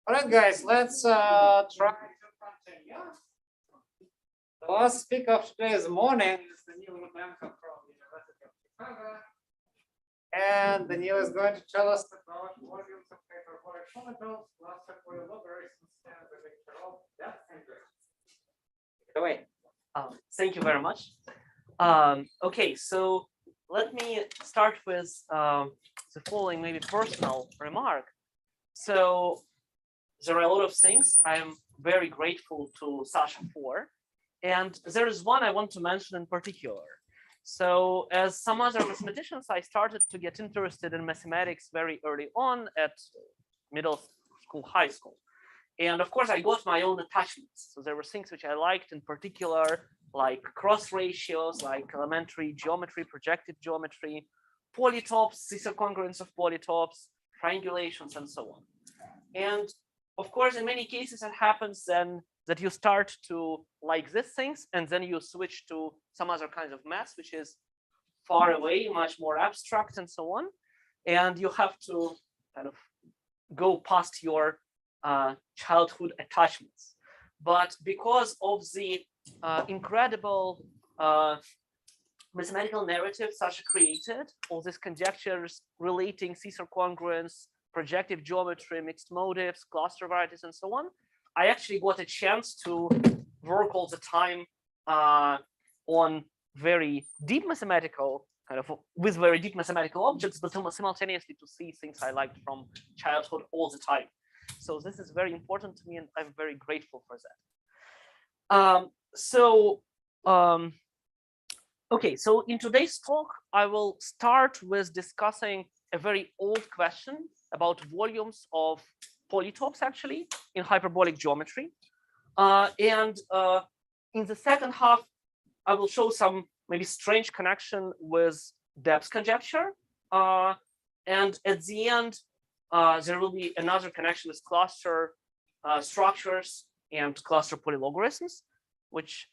All right, guys, let's try to continue. The last speaker of today's morning is Daniil Rudenko from the University of Chicago. And Daniil is going to tell us about volumes of hyperbolic polytopes, cluster polylogarithms, and the Goncharov depth integral. Take it away. Thank you very much. Okay, so let me start with the following maybe personal remark. So there are a lot of things I'm very grateful to Sasha for, and there is one I want to mention in particular. So as some other mathematicians, I started to get interested in mathematics very early on at middle school, high school. And of course, I got my own attachments. So there were things which I liked in particular, like cross ratios, like elementary geometry, projective geometry, polytopes, Caesar congruence of polytopes, triangulations, and so on. And of course, in many cases, it happens then that you start to like these things, and then you switch to some other kinds of math, which is far away, much more abstract, and so on. And you have to kind of go past your childhood attachments. But because of the incredible mathematical narrative Sasha created, all these conjectures relating Caesar congruence, projective geometry, mixed motives, cluster varieties, and so on, I actually got a chance to work all the time on very deep mathematical, with very deep mathematical objects, but simultaneously to see things I liked from childhood all the time. So this is very important to me, and I'm very grateful for that. Okay, so in today's talk, I will start with discussing a very old question about volumes of polytopes, actually, in hyperbolic geometry. In the second half, I will show some maybe strange connection with depth conjecture. And at the end, there will be another connection with cluster structures and cluster polylogarithms, which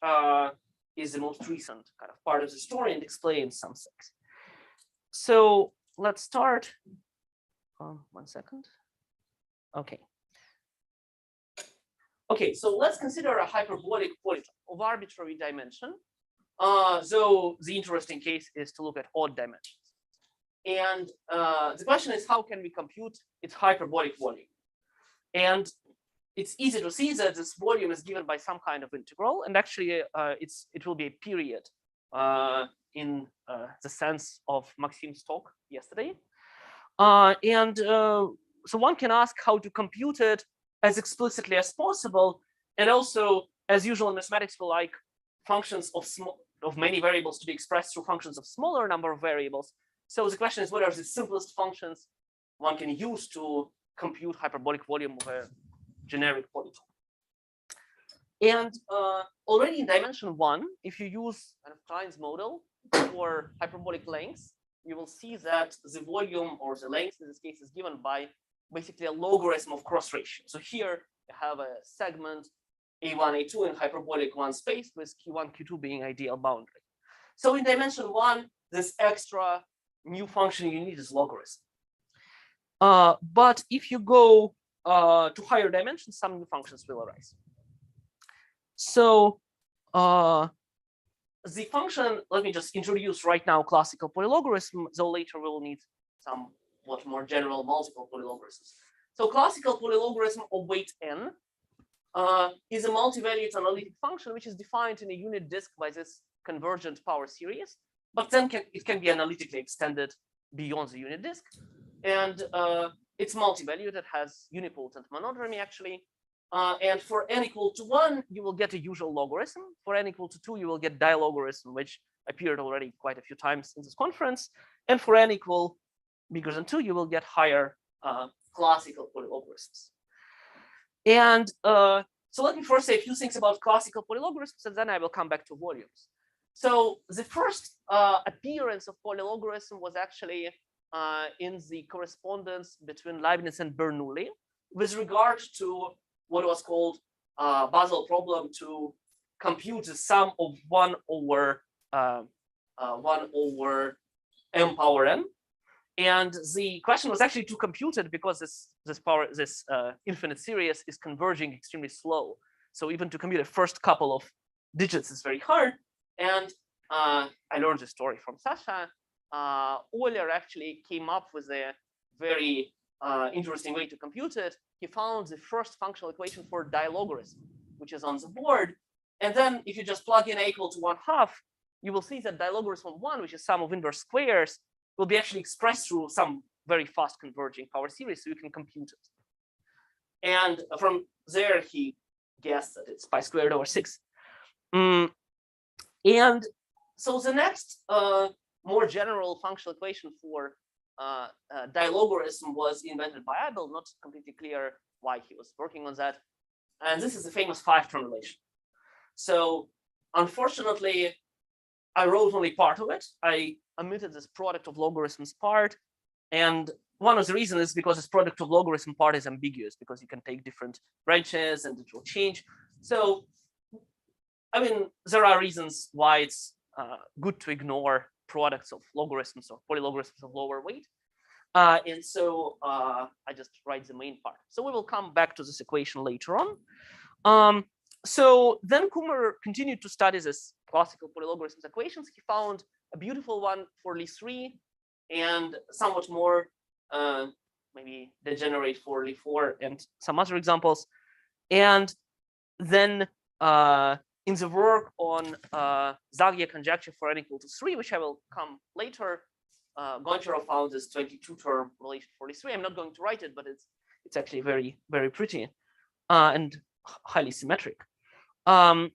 is the most recent kind of part of the story and explains some things. So let's start. 1 second. Okay. Okay, so let's consider a hyperbolic polytope of arbitrary dimension. So the interesting case is to look at odd dimensions. And the question is, how can we compute its hyperbolic volume? And it's easy to see that this volume is given by some kind of integral, and actually it will be a period in the sense of Maxime's talk yesterday. So one can ask how to compute it as explicitly as possible, and also, as usual in mathematics, we like functions of many variables to be expressed through functions of smaller number of variables. So the question is, what are the simplest functions one can use to compute hyperbolic volume of a generic polytope? And already in dimension 1, if you use kind of Klein's model for hyperbolic length, you will see that the volume, or the length in this case, is given by basically a logarithm of cross ratio. So here you have a segment A1, A2 in hyperbolic 1 space with Q1, Q2 being ideal boundary. So in dimension 1, this extra new function you need is logarithm. But if you go to higher dimensions, some new functions will arise. So the function, let me just introduce right now classical polylogarism, though later we'll need somewhat more general multiple polylogarithms. So classical polylogarism of weight n is a multivalued analytic function which is defined in a unit disk by this convergent power series, but then it can be analytically extended beyond the unit disk. And it's multivalued, it has unipotent monodromy actually. And for n equal to 1, you will get a usual logarithm. For n equal to 2, you will get dilogarithm, which appeared already quite a few times in this conference. And for n equal bigger than 2, you will get higher classical polylogarithms. And so let me first say a few things about classical polylogarithms, and then I will come back to volumes. So the first appearance of polylogarism was actually in the correspondence between Leibniz and Bernoulli with regard to what was called Basel problem to compute the sum of 1 over m power n. And the question was actually to compute it because this infinite series is converging extremely slow. So even to compute the first couple of digits is very hard. And I learned this story from Sasha. Euler actually came up with a very interesting way to compute it. He found the first functional equation for dilogarithm, which is on the board. And then if you just plug in a equal to 1/2, you will see that dilogarithm of 1, which is sum of inverse squares, will be actually expressed through some very fast converging power series, so you can compute it. And from there, he guessed that it's pi squared over 6. And so the next more general functional equation for dilogarithm was invented by Abel, not completely clear why he was working on that. And this is the famous 5-term relation. So unfortunately, I wrote only part of it. I omitted this product of logarithms part. And one of the reasons is because this product of logarithm part is ambiguous because you can take different branches and it will change. So, I mean, there are reasons why it's good to ignore products of logarithms or polylogarithms of lower weight. And so I just write the main part. So we will come back to this equation later on. So then Kummer continued to study this classical polylogarithms equations. He found a beautiful one for Lie3 and somewhat more maybe degenerate for Lie4 and some other examples. And then in the work on Zagier conjecture for n equal to 3, which I will come later, Goncharov found this 22-term relation for Lie3. I'm not going to write it, but it's actually very, very pretty and highly symmetric. In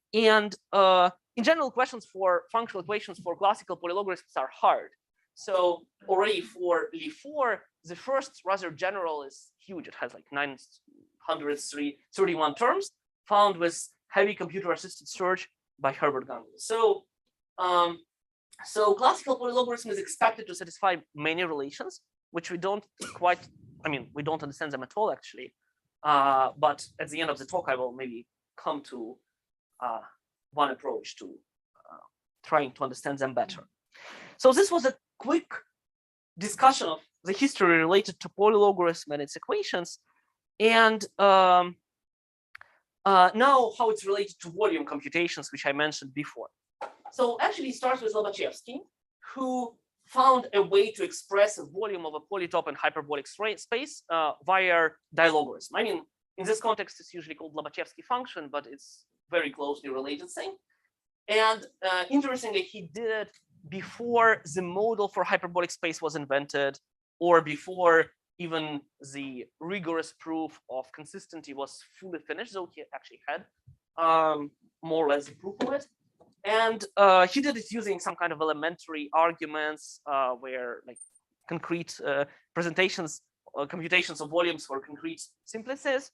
general, questions for functional equations for classical polylogarithms are hard. So already for Lie4, the first rather general is huge. It has like 931 terms found with heavy computer-assisted search by Herbert Gangel. So, so classical polylogarism is expected to satisfy many relations, which we don't quite, I mean, we don't understand them at all actually. But at the end of the talk, I will maybe come to one approach to trying to understand them better. So this was a quick discussion of the history related to polylogarism and its equations. And now how it's related to volume computations, which I mentioned before. So actually it starts with Lobachevsky, who found a way to express a volume of a polytope and hyperbolic space via dilogarism. I mean, in this context, it's usually called Lobachevsky function, but it's very closely related thing. And interestingly, he did it before the model for hyperbolic space was invented, or before even the rigorous proof of consistency was fully finished, though he actually had more or less the proof of it. And he did it using some kind of elementary arguments where like concrete presentations or computations of volumes for concrete simplices.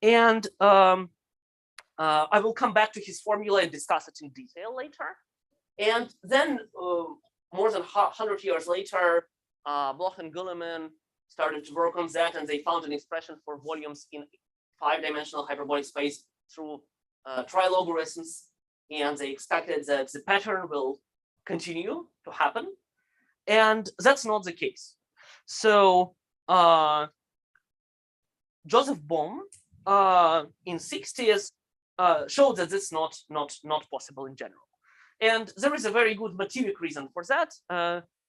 And I will come back to his formula and discuss it in detail later. And then more than 100 years later, Bloch and Guillemin started to work on that, and they found an expression for volumes in 5-dimensional hyperbolic space through trilogarithms, and they expected that the pattern will continue to happen, and that's not the case. So Joseph Bohm in 60s showed that this is not possible in general. And there is a very good material reason for that,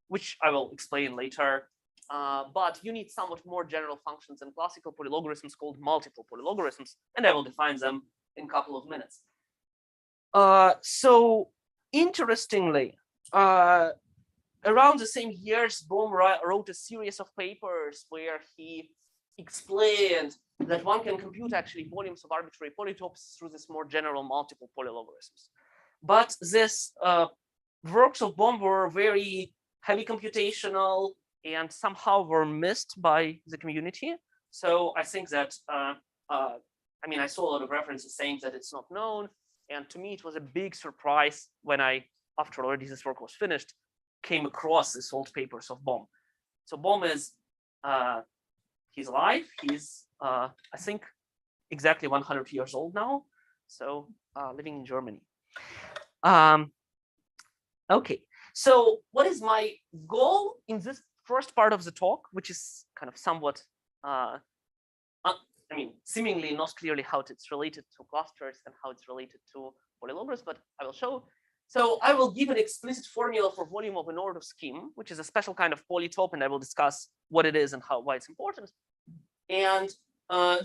which I will explain later. But you need somewhat more general functions in classical polylogarithms called multiple polylogarithms, and I will define them in a couple of minutes. So interestingly, around the same years, Bohm wrote a series of papers where he explained that one can compute actually volumes of arbitrary polytopes through this more general multiple polylogarithms. But this works of Bohm were very heavy computational and somehow were missed by the community. So I think that, I mean, I saw a lot of references saying that it's not known. And to me, it was a big surprise when I, after already this work was finished, came across these old papers of Bohm. So Bohm is, he's alive. He's, I think, exactly 100 years old now. So living in Germany. Okay, so what is my goal in this first part of the talk, which is kind of somewhat, I mean, seemingly not clearly how it's related to clusters and how it's related to polylogarithms, but I will show. So I will give an explicit formula for volume of an order scheme, which is a special kind of polytope, and I will discuss what it is and why it's important. And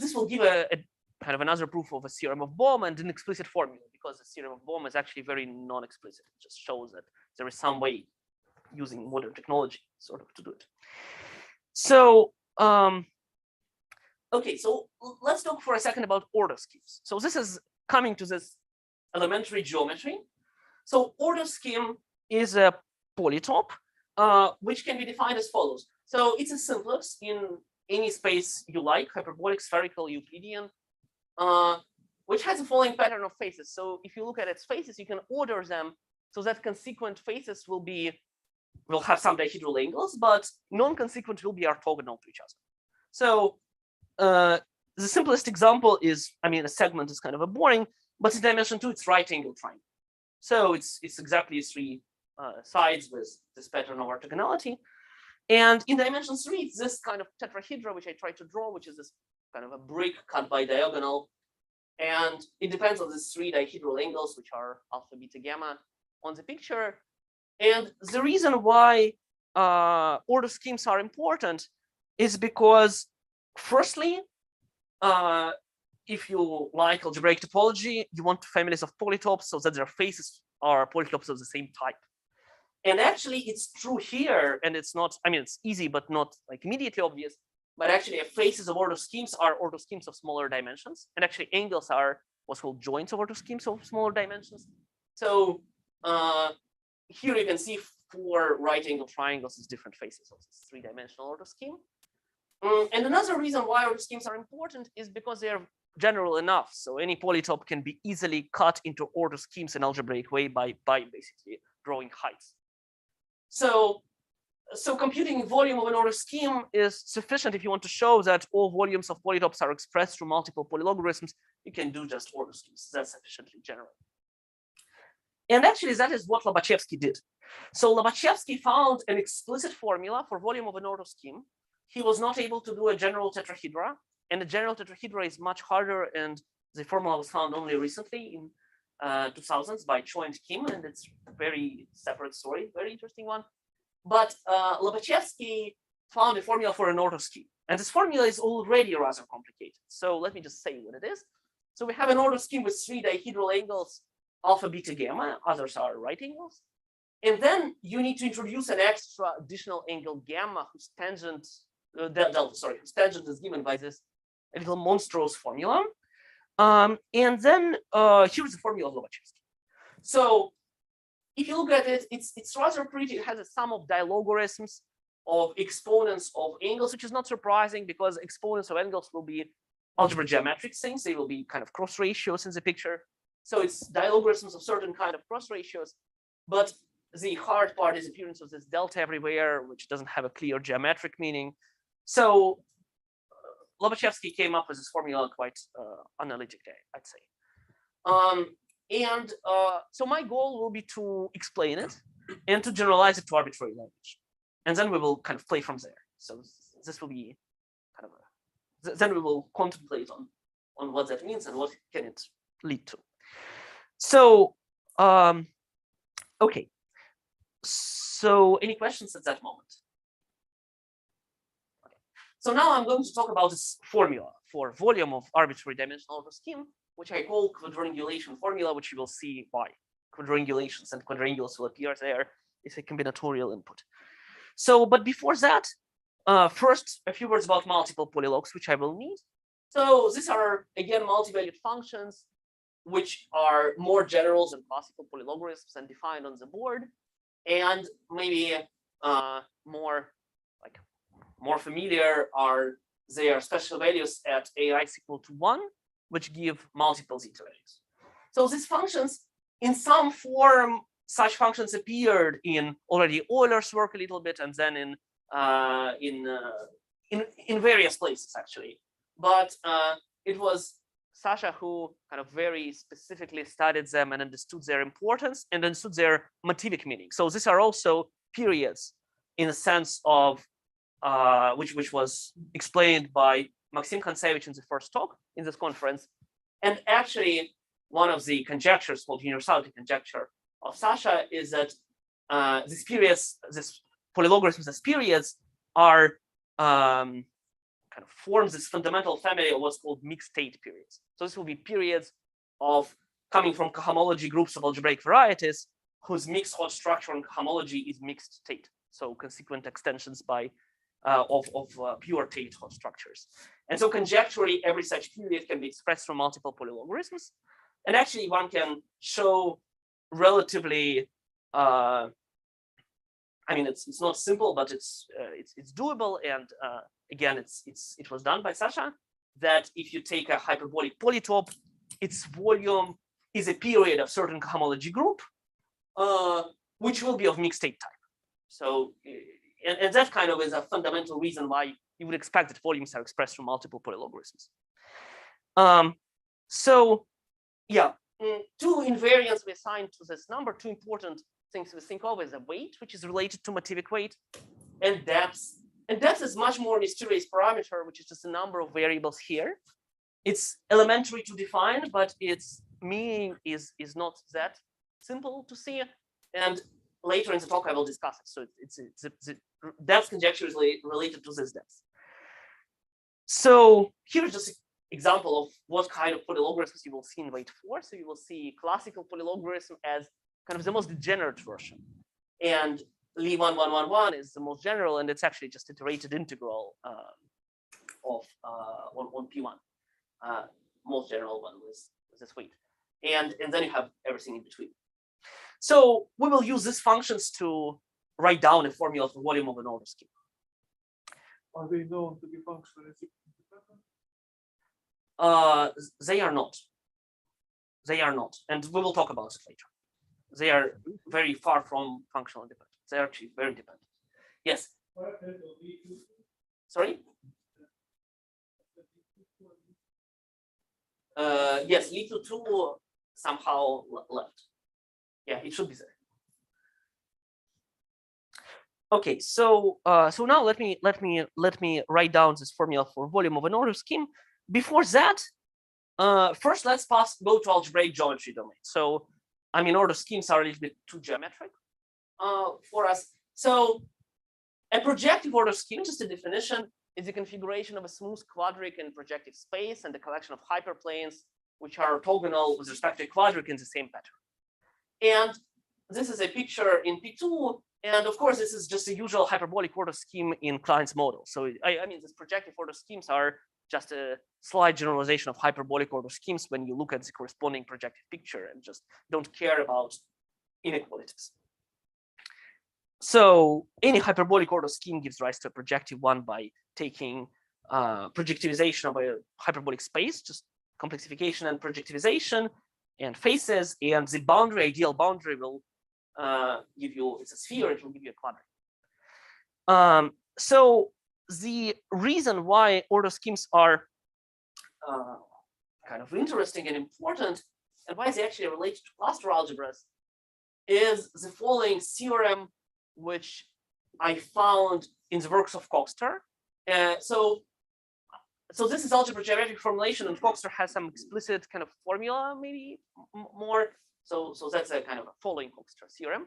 this will give a kind of another proof of a theorem of Bohm and an explicit formula, because the theorem of Bohm is actually very non-explicit. It just shows that there is some way using modern technology sort of to do it. So, okay, so let's talk for a second about order schemes. So this is coming to this elementary geometry. So order scheme is a polytope, which can be defined as follows. So it's a simplex in any space you like, hyperbolic, spherical, Euclidean, which has the following pattern of faces. So if you look at its faces, you can order them so that consequent faces will have some dihedral angles, but non-consequent will be orthogonal to each other. So the simplest example is, I mean, a segment is kind of a boring, but in dimension 2, it's right angle triangle. So it's exactly 3 sides with this pattern of orthogonality. And in dimension 3, it's this kind of tetrahedra, which I tried to draw, which is this kind of a brick cut by diagonal. And it depends on these 3 dihedral angles, which are alpha, beta, gamma on the picture. And the reason why order schemes are important is because, firstly, if you like algebraic topology, you want families of polytopes so that their faces are polytopes of the same type. And actually, it's true here, and it's not, I mean, it's easy, but not like immediately obvious. But actually, faces of order schemes are order schemes of smaller dimensions. And actually, angles are what's called joints of order schemes of smaller dimensions. So here you can see 4 right angle triangles as different faces of this 3-dimensional order scheme. And another reason why order schemes are important is because they're general enough. So any polytope can be easily cut into order schemes in algebraic way by basically drawing heights. So computing volume of an order scheme is sufficient if you want to show that all volumes of polytopes are expressed through multiple polylogarithms. You can do just order schemes. That's sufficiently general. And actually, that is what Lobachevsky did. So Lobachevsky found an explicit formula for volume of an order scheme. He was not able to do a general tetrahedra, and a general tetrahedra is much harder, and the formula was found only recently in 2000s by Cho and Kim, and it's a very separate story, very interesting one. But Lobachevsky found a formula for an order scheme, and this formula is already rather complicated. So let me just say what it is. So we have an order scheme with 3 dihedral angles, alpha, beta, gamma. Others are right angles. And then you need to introduce an extra additional angle gamma whose tangent, whose tangent is given by this little monstrous formula. And then here's the formula of Lobachevsky. So if you look at it, it's rather pretty. It has a sum of dilogarithms of exponents of angles, which is not surprising because exponents of angles will be algebra geometric things. They will be kind of cross ratios in the picture. So it's dilogarithms of certain kind of cross ratios. But the hard part is appearance of this delta everywhere, which doesn't have a clear geometric meaning. So Lobachevsky came up with this formula quite analytically, I'd say. So my goal will be to explain it and to generalize it to arbitrary language. And then we will kind of play from there. So this will be kind of then we will contemplate on what that means and what can it lead to. So okay. So any questions at that moment? Okay. So now I'm going to talk about this formula for volume of arbitrary dimensional order scheme, which I call quadrangulation formula, which you will see why quadrangulations and quadrangules will appear there. It's a combinatorial input. So, but before that, first a few words about multiple polylogs, which I will need. So these are again multivalued functions, which are more general than classical polylogarithms and defined on the board, and maybe more familiar are their special values at ai equal to 1, which give multiple zeta values. So these functions, in some form, such functions appeared in already Euler's work a little bit, and then in various places actually. But it was Sasha who kind of very specifically studied them and understood their importance and understood their motivic meaning. So these are also periods in the sense of which was explained by Maxim Kontsevich in the first talk in this conference. And actually, one of the conjectures called universality conjecture of Sasha is that these periods, these polylogarithms as periods, are kind of forms this fundamental family of what's called mixed state periods. So this will be periods of coming from cohomology groups of algebraic varieties whose mixed Hodge structure and cohomology is mixed state. So consequent extensions by of pure Tate Hodge structures. And so conjecturally, every such period can be expressed from multiple polylogarithms. And actually, one can show relatively. I mean, it's not simple, but it's doable. And again, it was done by Sasha that if you take a hyperbolic polytope, its volume is a period of certain cohomology group, which will be of mixed state type. So, and that kind of is a fundamental reason why you would expect that volumes are expressed from multiple polylogarithms. So, yeah, two invariants we assigned to this number. Two important things we think of is a weight, which is related to motivic weight, and depth. And depth is much more mysterious parameter, which is just a number of variables here. It's elementary to define, but its meaning is not that simple to see. And later in the talk, I will discuss it. So it's depth conjecture is related to this depth. So here's just an example of what kind of polylogarithms you will see in weight 4. So you will see classical polylogarism as kind of the most degenerate version. And Li 1, 1, 1, 1 is the most general, and it's actually just iterated integral of on P1, most general one with this weight. And then you have everything in between. So we will use these functions to write down a formula for volume of an order scheme. Are they known to be functionally independent? They are not. They are not, and we will talk about it later. They are very far from functional independence. They are actually very dependent. Yes. Sorry. Yes, lead to 2 somehow left. Yeah, it should be there. Okay, so so now let me write down this formula for volume of an order scheme. Before that, first let's go to algebraic geometry domain. So I mean, order schemes are a little bit too geometric for us. So a projective order scheme, just a definition, is a configuration of a smooth quadric in projective space and a collection of hyperplanes which are orthogonal with respect to a quadric in the same pattern. And this is a picture in P2. And of course, this is just a usual hyperbolic order scheme in Klein's model. So I mean, these projective order schemes are just a slight generalization of hyperbolic order schemes when you look at the corresponding projective picture and just don't care about inequalities. So any hyperbolic order scheme gives rise to a projective one by taking projectivization of a hyperbolic space, just complexification and projectivization and faces, and the boundary, ideal boundary, will give you, it's a sphere, it will give you a quadrant. So the reason why order schemes are kind of interesting and important, and why they actually relate to cluster algebras, is the following theorem, which I found in the works of Coxeter. So this is algebra geometric formulation, and Coxeter has some explicit kind of formula, maybe more. So that's a kind of a following Coxeter theorem.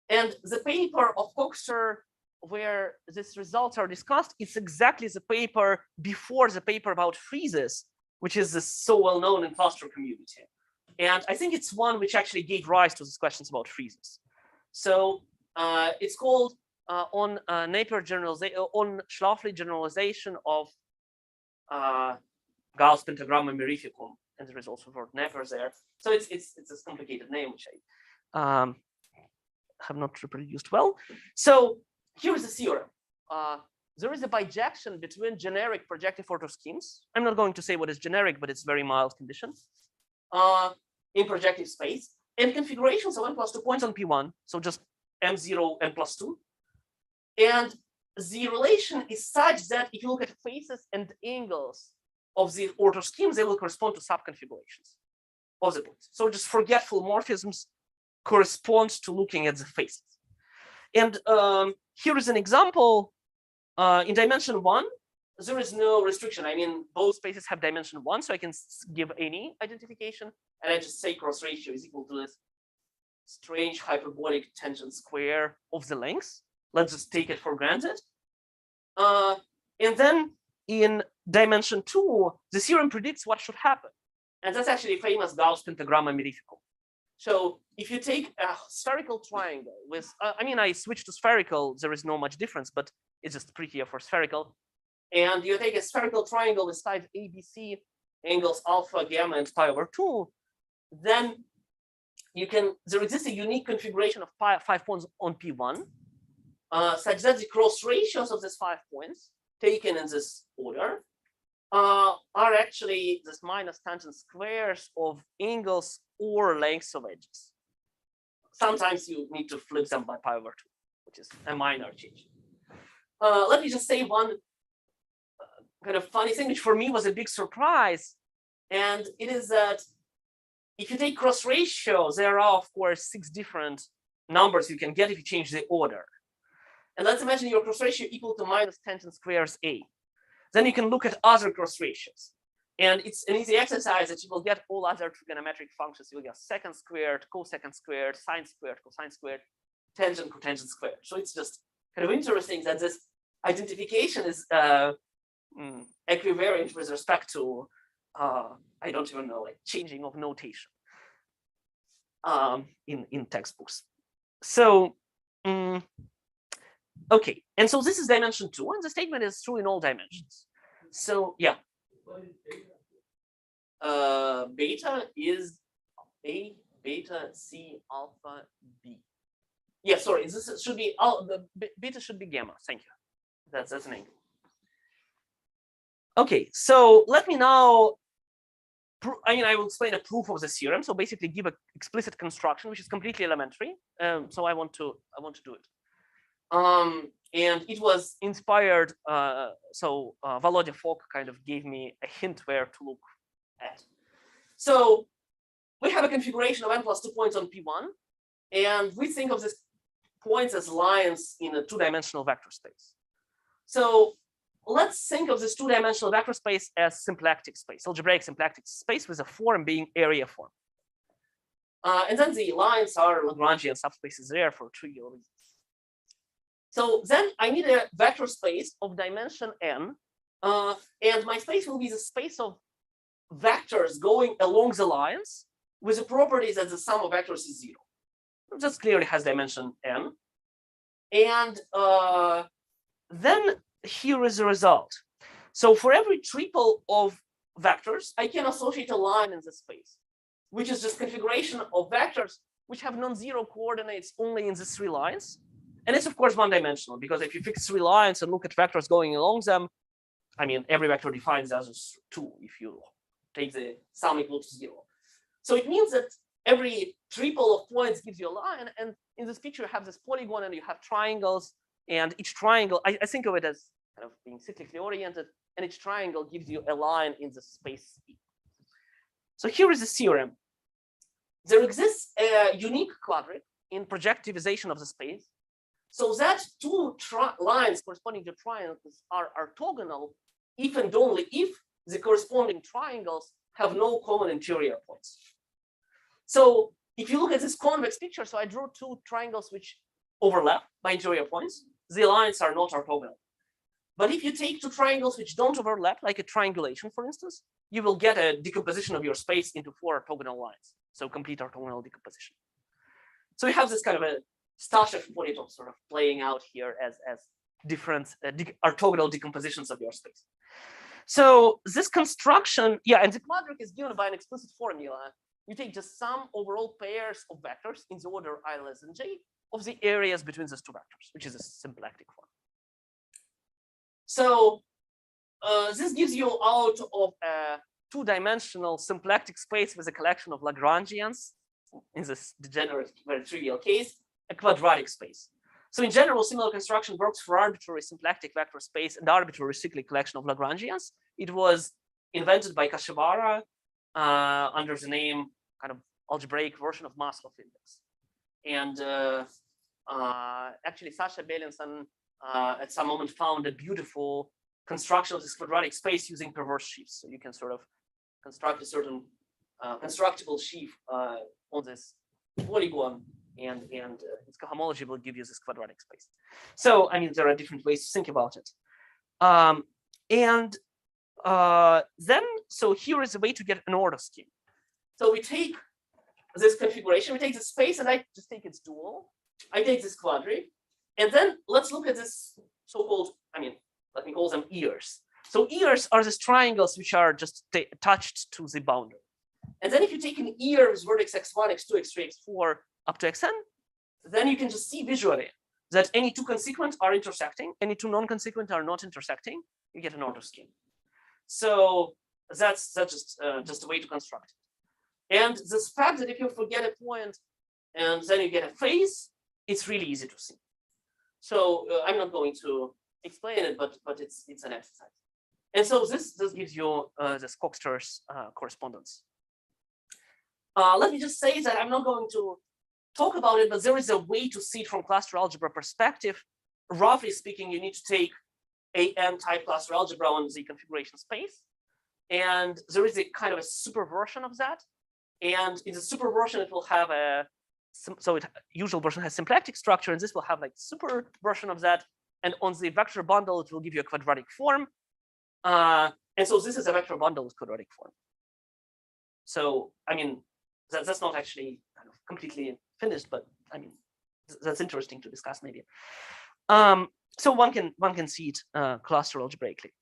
And the paper of Coxeter where these results are discussed, it's exactly the paper before the paper about freezes, which is so well known in cluster community. And I think it's one which actually gave rise to these questions about freezes. So it's called on Napier generalization, on Schlafly generalization of Gauss pentagramma mirificum, and there is also the word Napier there. So it's this complicated name which I have not reproduced well. So here is the theorem. There is a bijection between generic projective order schemes. I'm not going to say what is generic, but it's very mild conditions in projective space, and configurations of n plus 2 points on P1. So just M0, n plus 2. And the relation is such that if you look at faces and angles of the order schemes, they will correspond to subconfigurations of the points. So just forgetful morphisms corresponds to looking at the faces. And here is an example. In dimension 1, there is no restriction. I mean, both spaces have dimension 1, so I can give any identification, and I just say cross ratio is equal to this strange hyperbolic tangent square of the length. Let's just take it for granted. And then in dimension 2, the theorem predicts what should happen. And that's actually a famous Gauss pentagramma mirificum. So if you take a spherical triangle with, I mean, I switched to spherical, there is no much difference, but it's just prettier for spherical. And you take a spherical triangle with sides ABC, angles alpha, gamma, and pi over 2, then you can, there exists a unique configuration of 5 points on P1, such that the cross ratios of these 5 points taken in this order are actually this minus tangent squares of angles or lengths of edges. Sometimes you need to flip them by pi over 2, which is a minor change. Let me just say one kind of funny thing, which for me was a big surprise. And it is that if you take cross ratios, there are, of course, 6 different numbers you can get if you change the order. And let's imagine your cross ratio equal to minus tangent squares A. Then you can look at other cross ratios. And it's an easy exercise that you will get all other trigonometric functions. You will get secant squared, cosecant squared, sine squared, cosine squared, tangent, cotangent squared. So it's just kind of interesting that this identification is equivariant with respect to, I don't even know, like changing of notation in textbooks. So, okay, and so this is dimension 2, and the statement is true in all dimensions. So, yeah. Beta is A, beta, C, alpha, B. Yeah, sorry, this should be, the beta should be gamma, thank you. That's an angle. Okay, so let me now, I will explain a proof of the theorem. So basically give an explicit construction, which is completely elementary. So I want to do it. And it was inspired, Volodya Fok kind of gave me a hint where to look at. So we have a configuration of n plus 2 points on P1, and we think of these points as lines in a 2-dimensional vector space. So let's think of this 2-dimensional vector space as symplectic space, algebraic symplectic space with a form being area form. And then the lines are Lagrangian subspaces there for trivial reasons. So then I need a vector space of dimension n, and my space will be the space of vectors going along the lines with the property that the sum of vectors is 0. It just clearly has dimension n. And then here is the result. So for every triple of vectors, I can associate a line in the space, which is just configuration of vectors which have non-zero coordinates only in the 3 lines. And it's of course one-dimensional, because if you fix 3 lines and look at vectors going along them, I mean, every vector defines as 2 if you take the sum equal to 0. So it means that every triple of points gives you a line, and in this picture you have this polygon and you have triangles, and each triangle, I think of it as kind of being cyclically oriented, and each triangle gives you a line in the space E. So here is the theorem. There exists a unique quadric in projectivization of the space, So that two lines corresponding to triangles are orthogonal if and only if the corresponding triangles have no common interior points. So if you look at this convex picture, so I drew two triangles which overlap by interior points. The lines are not orthogonal. But if you take two triangles which don't overlap, like a triangulation, for instance, you will get a decomposition of your space into four orthogonal lines. So complete orthogonal decomposition. So we have this kind of a stash of polytopes sort of playing out here as different orthogonal decompositions of your space. So this construction, yeah, and the quadric is given by an explicit formula. You take just some overall pairs of vectors in the order I less than j of the areas between these two vectors, which is a symplectic form. So this gives you out of a two-dimensional symplectic space with a collection of Lagrangians, in this degenerate, very trivial case, a quadratic space. So in general, similar construction works for arbitrary symplectic vector space and arbitrary cyclic collection of Lagrangians. It was invented by Kashibara under the name kind of algebraic version of Maslov index. And actually, Sasha Belinson at some moment found a beautiful construction of this quadratic space using perverse sheaves. So you can sort of construct a certain constructible sheaf on this polygon, and its cohomology will give you this quadratic space. So I mean, there are different ways to think about it. Then, so here is a way to get an order scheme. So we take this configuration, we take this space, and I just take its dual. I take this quadric, and then let's look at this so-called, I mean, let me call them ears. So ears are these triangles which are just attached to the boundary. And then if you take an ear with vertex x1, x2, x3, x4 up to xn, then you can just see visually that any two consequent are intersecting, any two non-consequent are not intersecting. You get an order scheme. So that's just a way to construct it. And this fact that if you forget a point and then you get a phase, it's really easy to see. So I'm not going to explain it, but it's an exercise. And so this gives you this Coxeter's correspondence. Let me just say that I'm not going to talk about it, but there is a way to see it from cluster algebra perspective. Roughly speaking, you need to take a n-type cluster algebra on the configuration space. And there is a kind of a super version of that. And in the super version, it will have usual version has symplectic structure, and this will have like super version of that. And on the vector bundle, it will give you a quadratic form. And so this is a vector bundle with quadratic form. So, I mean, that's not actually kind of completely finished, but I mean, that's interesting to discuss maybe. So one can see it cluster algebraically.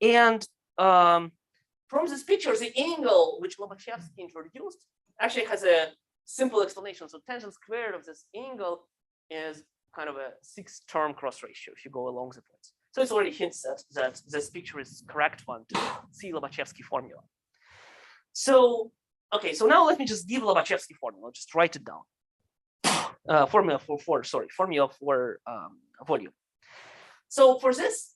And from this picture, the angle which Lobachevsky introduced actually has a simple explanation. So tangent squared of this angle is kind of a 6-term cross ratio if you go along the points. So it already hints that this picture is correct one to see Lobachevsky formula. So, okay, so now let me just give Lobachevsky formula, just write it down. Formula for volume. So for this,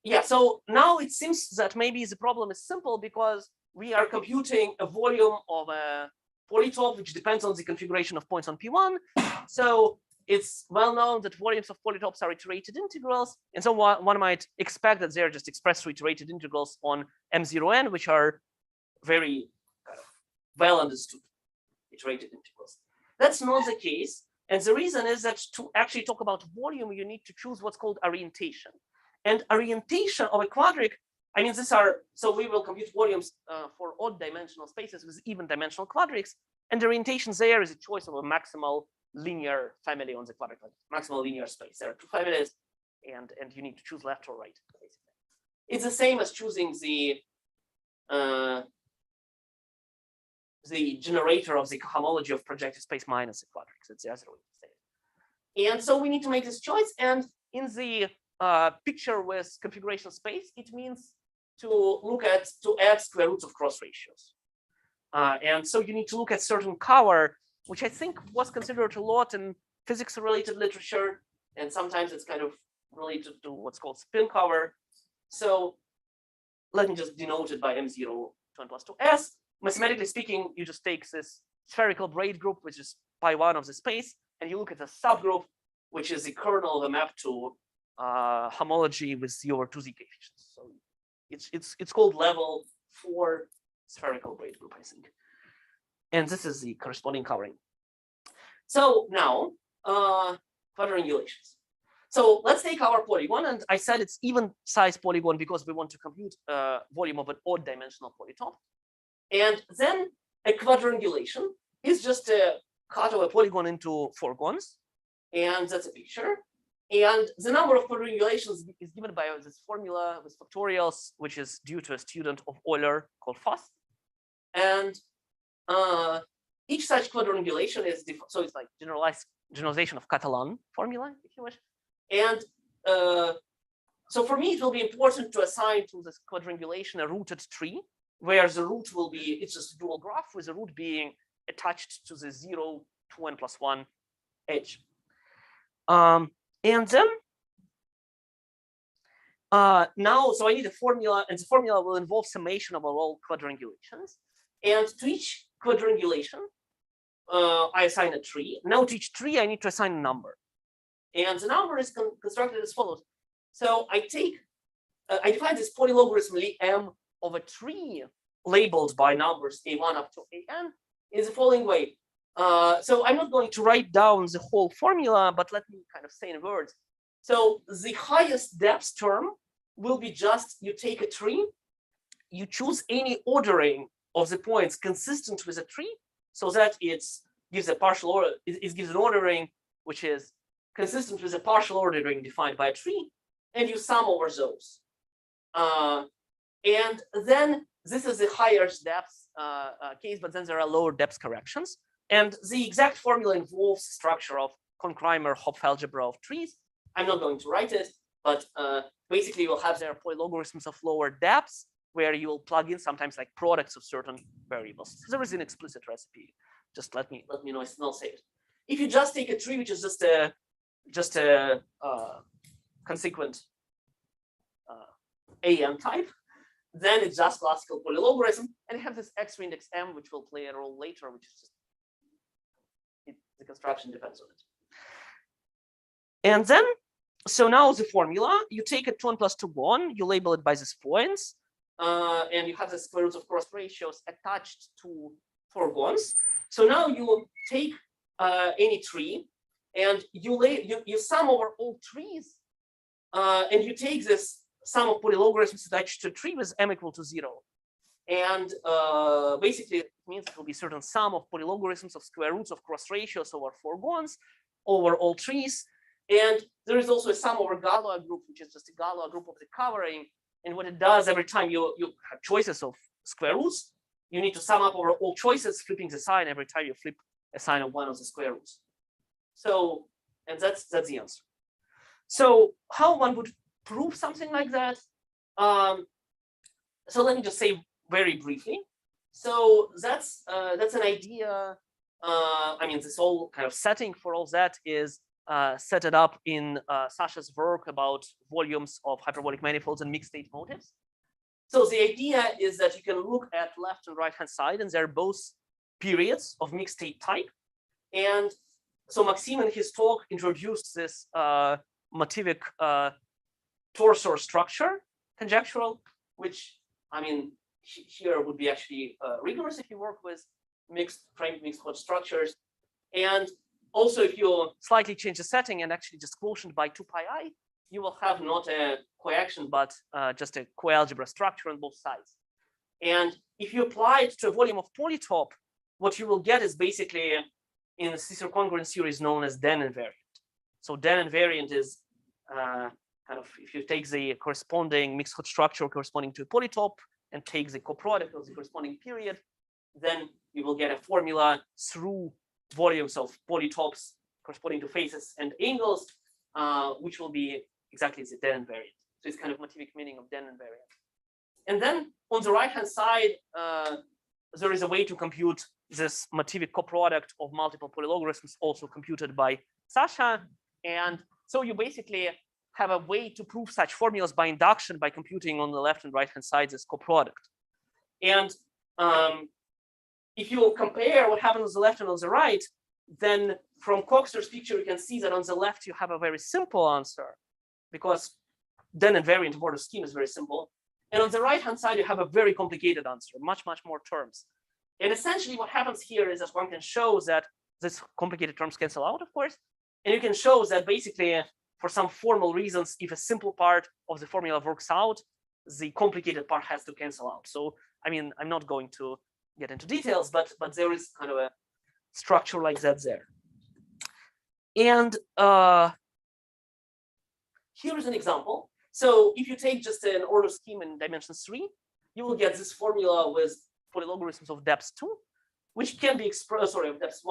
yeah, so now it seems that maybe the problem is simple because we are computing a volume of a polytope which depends on the configuration of points on P1. So it's well known that volumes of polytopes are iterated integrals. And so one might expect that they're just expressed through iterated integrals on M0n, which are very well understood iterated integrals. That's not the case. And the reason is that to actually talk about volume, you need to choose what's called orientation. And orientation of a quadric, I mean, so we will compute volumes for odd dimensional spaces with even dimensional quadrics. And the orientation there is a choice of a maximal linear family on the quadric, like maximal linear space. There are two families, and you need to choose left or right, basically. It's the same as choosing the generator of the cohomology of projective space minus the quadrics. It's the other way to say it. And so we need to make this choice. And in the picture with configuration space, it means to add square roots of cross ratios. And so you need to look at certain cover, which I think was considered a lot in physics-related literature, and sometimes it's kind of related to what's called spin cover. So let me just denote it by M0 to n plus 2s. Mathematically speaking, you just take this spherical braid group, which is pi1 of the space, and you look at a subgroup, which is the kernel of a map to homology with Z over 2Z coefficients. So it's called level 4 spherical braid group, I think. And this is the corresponding covering. So now, quadrangulations. So let's take our polygon, and I said it's even size polygon because we want to compute volume of an odd dimensional polytop. And then a quadrangulation is just a cut of a polygon into 4 gons, and that's a picture. And the number of quadrangulations is given by this formula with factorials, which is due to a student of Euler called Faust. And each such quadrangulation is so it's like generalization of Catalan formula, if you wish. And so for me, it will be important to assign to this quadrangulation a rooted tree, where the root will be, it's just a dual graph with the root being attached to the 0 to n plus 1 edge. And then now, so I need a formula, and the formula will involve summation of all quadrangulations. And to each quadrangulation, I assign a tree. Now to each tree, I need to assign a number. And the number is constructed as follows. So I define this polylogarithm M of a tree labeled by numbers A1 up to AN in the following way. So I'm not going to write down the whole formula, but let me kind of say in words. So the highest depth term will be just, you take a tree, you choose any ordering of the points consistent with a tree, so that it gives a partial order, it gives an ordering which is consistent with a partial ordering defined by a tree, and you sum over those. And then this is the highest depth case, but then there are lower depth corrections. And the exact formula involves structure of Kohn-Kreimer-Hopf algebra of trees. I'm not going to write it, but basically you'll have their polylogarithms of lower depths, where you will plug in sometimes like products of certain variables. There is an explicit recipe. Just let me know. It's not saved. If you just take a tree, which is just a consequent AN type, then it's just classical polylogarithm, and you have this X index M, which will play a role later, which is just the construction depends on it. And then, so now the formula, you take a 2n plus 2 gon, you label it by these points, and you have the square roots of cross ratios attached to 4 gons. So now you take any tree, and you sum over all trees, and you take this sum of polylogarithms attached to a tree with m equal to 0. And basically, it means it will be certain sum of polylogarithms of square roots of cross ratios over 4 gons over all trees. And there is also a sum over Galois group, which is just a Galois group of the covering. And what it does every time you have choices of square roots, you need to sum up over all choices, flipping the sign every time you flip a sign of one of the square roots. So, and that's the answer. So how one would prove something like that? So let me just say very briefly. So that's an idea. I mean, this whole kind of setting for all that is set it up in Sasha's work about volumes of hyperbolic manifolds and mixed state motives. So the idea is that you can look at left and right hand side, and they're both periods of mixed state type. And so Maxim in his talk introduced this motivic torsor structure, conjectural, which, I mean, here would be actually rigorous if you work with framed mixed Hodge structures. And also, if you slightly change the setting and actually just quotient by 2 pi I, you will have not a coaction, but just a coalgebra structure on both sides. And if you apply it to a volume of polytop, what you will get is basically, in the Caesar congruent series, known as Den invariant. So Den invariant is kind of, if you take the corresponding mixed Hodge structure corresponding to a polytop and take the coproduct of the corresponding period, then you will get a formula through volumes of polytopes corresponding to faces and angles, which will be exactly the Den invariant. So it's kind of motivic meaning of Den invariant. And then on the right hand side, there is a way to compute this motivic coproduct of multiple polylogarithms, also computed by Sasha. And so you basically have a way to prove such formulas by induction by computing on the left and right hand side this coproduct. And if you compare what happens on the left and on the right, then from Coxeter's picture, you can see that on the left, you have a very simple answer because then invariant order scheme is very simple. And on the right-hand side, you have a very complicated answer, much, much more terms. And essentially what happens here is that one can show that this complicated terms cancel out, of course. And you can show that basically for some formal reasons, if a simple part of the formula works out, the complicated part has to cancel out. So, I mean, I'm not going to get into details, but there is kind of a structure like that there. And here is an example. So if you take just an order scheme in dimension 3, you will get this formula with polylogarithms of depth 2, which can be expressed, sorry, of depth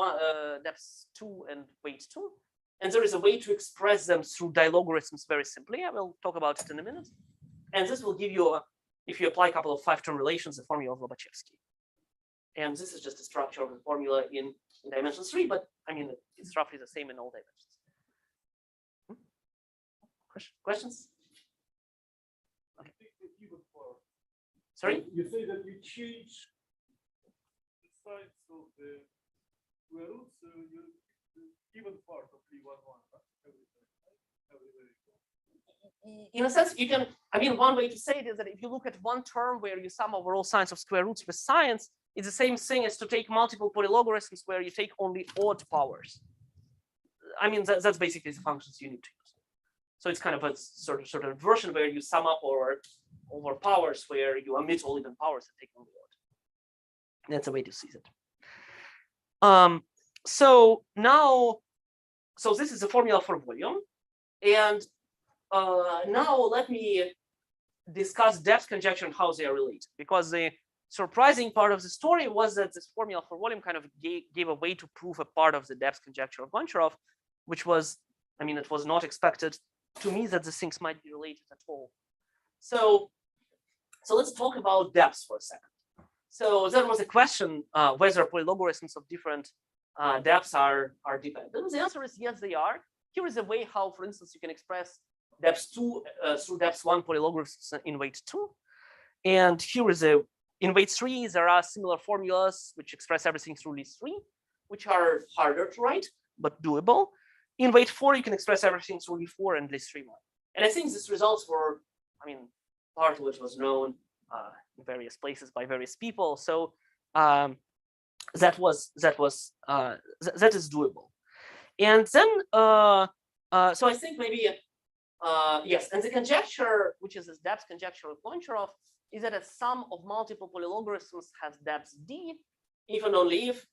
2 and weight 2. And there is a way to express them through dilogarithms very simply. I will talk about it in a minute. And this will give you, if you apply a couple of 5-term relations, the formula of Lobachevsky. And this is just a structure of the formula in dimension 3, but I mean, it's roughly the same in all dimensions. Questions? Okay. Sorry? You say that you change the signs of the square roots, so you even part of Lee1,1, in a sense, you can, I mean, one way to say it is that if you look at one term where you sum over all signs of square roots with science, it's the same thing as to take multiple polylogarithms where you take only odd powers. I mean, that's basically the functions you need to use. So it's kind of a sort of version where you sum up over powers where you omit all even powers and take only odd. That's a way to see it. So now, so this is the formula for volume. And now let me discuss depth conjecture and how they are related, because the surprising part of the story was that this formula for volume kind of gave a way to prove a part of the depth conjecture of Goncharov, which was, I mean, it was not expected to me that the things might be related at all. So let's talk about depths for a second. So there was a question whether polylogarithms of different depths are dependent. The answer is yes, they are. Here is a way how, for instance, you can express depth 2 through depth 1 polylogarithms in weight 2. And here is a, in weight 3, there are similar formulas which express everything through list 3, which are harder to write, but doable. In weight 4, you can express everything through list 4 and list 3 1. And I think these results were, I mean, part of which was known in various places by various people. So that is doable. And then, so I think maybe, yes, and the conjecture, which is this depth conjecture of Goncharov, is that a sum of multiple polylogarithms has depth d, if and only if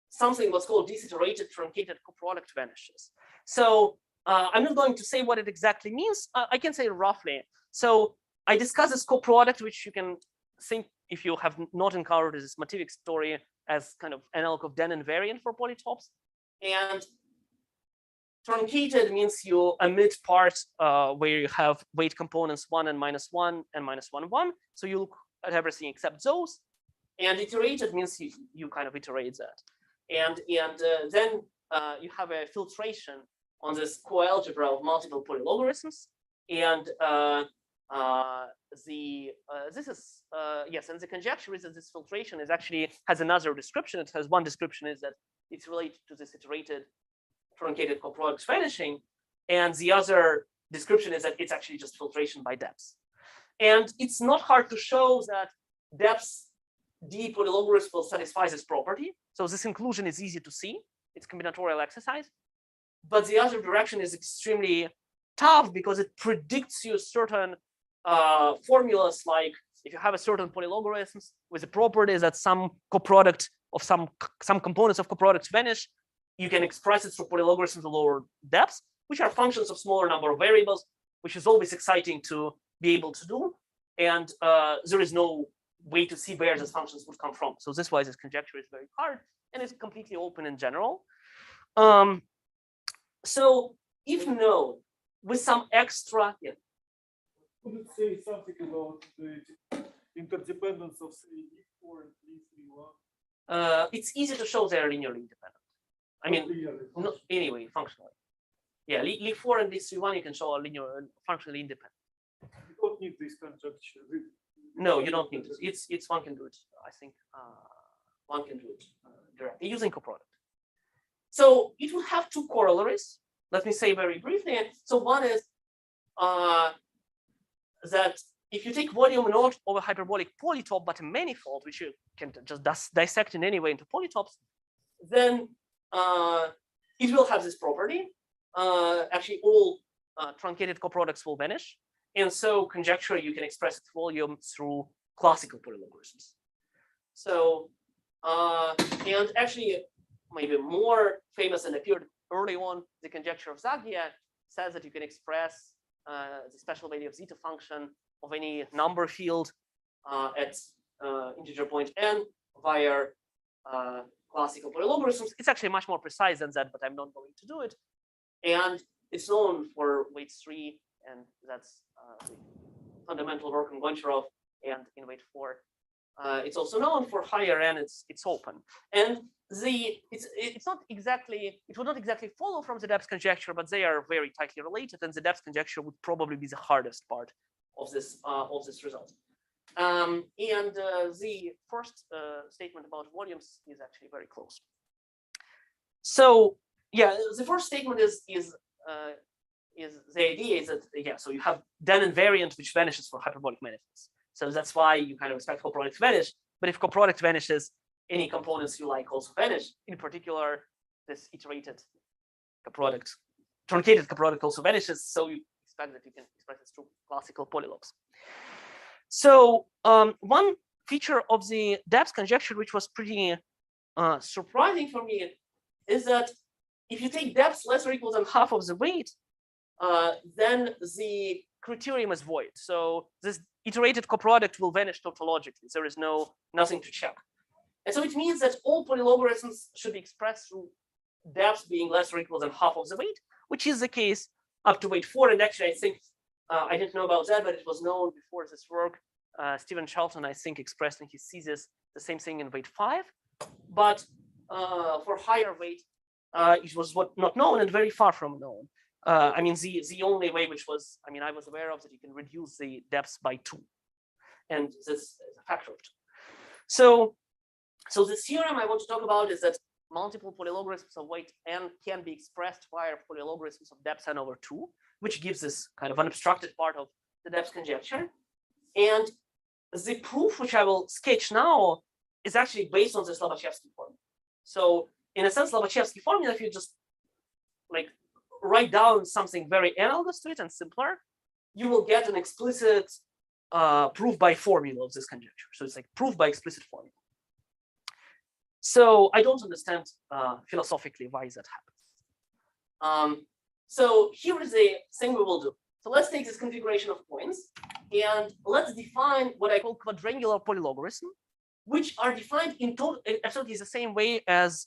something what's called deiterated truncated coproduct vanishes. So I'm not going to say what it exactly means. I can say roughly. So I discuss this coproduct, which you can think, if you have not encountered this Mativik story, as kind of analog of Den invariant for polytopes. And truncated means you omit parts where you have weight components 1 and -1 and -1, 1. So you look at everything except those. And iterated means you kind of iterate that. And then you have a filtration on this coalgebra of multiple polylogarithms. And this is yes, and the conjecture is that this filtration is actually has another description. It has one description is that it's related to this iterated truncated coproducts vanishing, and the other description is that it's actually just filtration by depths. And it's not hard to show that depths d polylogarithm will satisfy this property. So this inclusion is easy to see. It's combinatorial exercise. But the other direction is extremely tough because it predicts you certain formulas, like if you have a certain polylogarithms with the property that some coproduct of some components of coproducts vanish, you can express it through polylogarithms of lower depths, which are functions of smaller number of variables, which is always exciting to be able to do. And there is no way to see where these functions would come from. So this is why this conjecture is very hard, and it's completely open in general. So if known with some extra, yeah. Could it say something about the interdependence of say Lee4 and Lee3,1? It's easy to show they're linearly independent. I mean, no, anyway, functionally. Yeah, Lee4 and Lee3,1 you can show are linear functionally independent. You don't need this conjecture. No, you don't need this. It's one can do it. I think one can do it directly using coproduct. So it will have two corollaries. Let me say very briefly. So one is that if you take volume not of a hyperbolic polytope, but a manifold, which you can just dissect in any way into polytopes, then it will have this property. Actually, all truncated coproducts will vanish. And so conjecture, you can express its volume through classical polylogarithms. So, and actually, maybe more famous and appeared early on, the conjecture of Zagia says that you can express the special value of zeta function of any number field at integer point n via classical polylogarithms. It's actually much more precise than that, but I'm not going to do it. And it's known for weight 3, and that's the fundamental work on Goncharov, and in weight 4. It's also known for higher n, it's open. And it's not exactly, it would not exactly follow from the depth conjecture, but they are very tightly related, and the depth conjecture would probably be the hardest part of this result. And the first statement about volumes is actually very close. So yeah, the first statement is the idea is that, yeah, so you have then invariant which vanishes for hyperbolic manifolds. So that's why you kind of expect coproduct to vanish. But if coproduct vanishes, any components you like also vanish. In particular, this iterated coproduct, truncated coproduct also vanishes. So you expect that you can express this through classical polylobes. So one feature of the depth conjecture, which was pretty surprising for me, is that if you take depths less or equal than half of the weight, then the criterion is void. So this iterated coproduct will vanish tautologically. There is nothing to check. And so it means that all polylogarithms should be expressed through depths being less or equal than half of the weight, which is the case up to weight 4. And actually, I think I didn't know about that, but it was known before this work. Stephen Charlton, I think, expressed in his thesis the same thing in weight 5. But for higher weight, it was not known and very far from known. I mean, the only way which was, I mean, I was aware of that you can reduce the depths by 2. And this is a factor of 2. So the theorem I want to talk about is that multiple polylogarithms of weight n can be expressed via polylogarithms of depth n over 2, which gives this kind of unobstructed part of the depth conjecture. And the proof, which I will sketch now, is actually based on the Lobachevsky formula. So in a sense, Lobachevsky formula, if you just like write down something very analogous to it and simpler, you will get an explicit proof by formula of this conjecture. So it's like proof by explicit formula. So I don't understand philosophically why that happens. So here is the thing we will do. So let's take this configuration of points and let's define what I call quadrangular polylogarism, which are defined in absolutely the same way as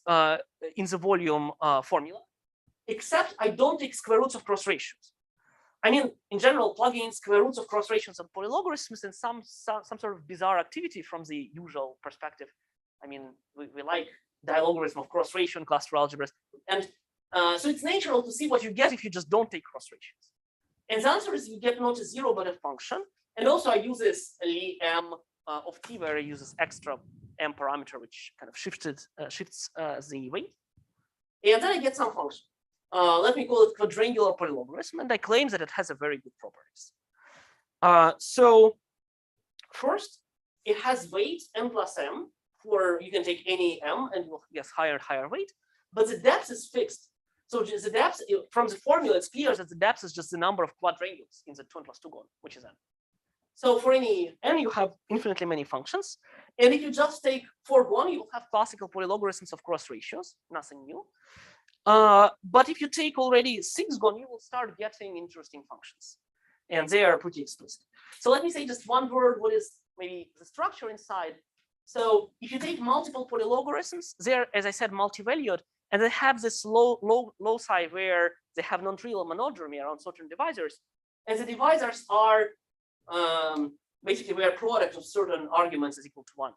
in the volume formula, except I don't take square roots of cross ratios. I mean, in general, plugging in square roots of cross ratios and polylogarithms and some sort of bizarre activity from the usual perspective. I mean, we like dilogarithm of cross ratio in cluster algebras. And so it's natural to see what you get if you just don't take cross ratios. And the answer is you get not a 0, but a function. And also I use this M of t where I use this extra M parameter, which kind of shifts the weight. And then I get some function. Let me call it quadrangular polylogarism. And I claim that it has a very good properties. So first, it has weight m plus m. For you can take any m and you'll guess higher and higher weight, but the depth is fixed. So the depth from the formula, it's clear that the depth is just the number of quadrangles in the 2n plus 2 gon, which is n. So for any n, you have infinitely many functions. And if you just take 4 gon, you will have classical polylogarithms of cross ratios, nothing new. But if you take already 6 gon, you will start getting interesting functions. And they are pretty explicit. So let me say just one word, what is maybe the structure inside. So if you take multiple polylogarithms, they're, as I said, multivalued, and they have this loci where they have non-trivial monodromy around certain divisors. And the divisors are basically where product of certain arguments is equal to 1.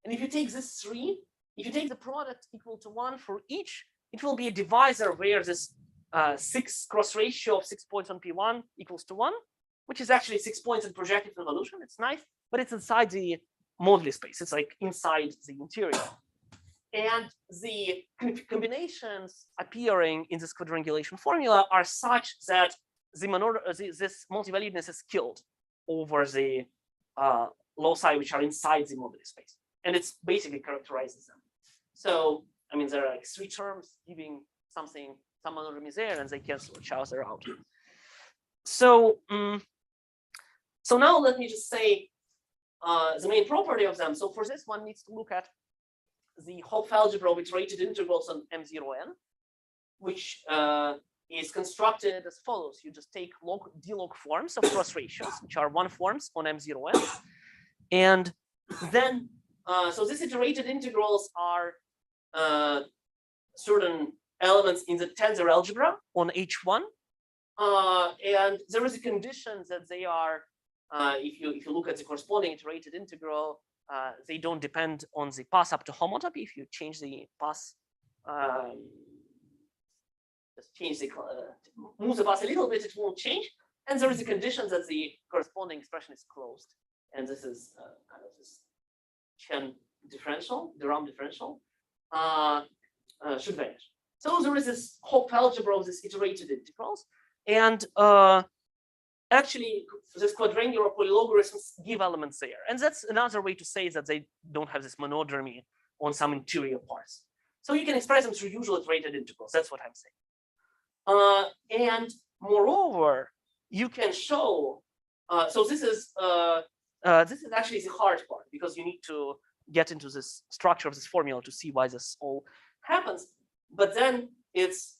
And if you take this 3, if you take the product equal to 1 for each, it will be a divisor where this 6 cross ratio of 6 points on P1 equals to 1, which is actually 6 points in projective evolution. It's nice, but it's inside the moduli space. It's like inside the interior. And the combinations appearing in this quadrangulation formula are such that this multivaluedness is killed over the loci which are inside the modular space. And it's basically characterizes them. So, I mean, there are like 3 terms giving something, some monodromy there, and they cancel each other out. So, so now let me just say the main property of them. So for this, one needs to look at the Hopf algebra with iterated integrals on M0n, which is constructed as follows. You just take d-log forms of cross ratios, which are 1 forms on M0n. And then, so these iterated integrals are certain elements in the tensor algebra on H1. And there is a condition that they are, if you look at the corresponding iterated integral, they don't depend on the pass up to homotopy. If you change the pass, just change the move the pass a little bit, it won't change. And there is a condition that the corresponding expression is closed. And this is kind of this Chen differential, the Ram differential, should vanish. So there is this Hopf algebra of these iterated integrals. And actually, this quadrangular polylogarithms give elements there. And that's another way to say that they don't have this monodromy on some interior parts. So you can express them through usual iterated integrals. That's what I'm saying. And moreover, you can show, so this is actually the hard part, because you need to get into this structure of this formula to see why this all happens. But then it's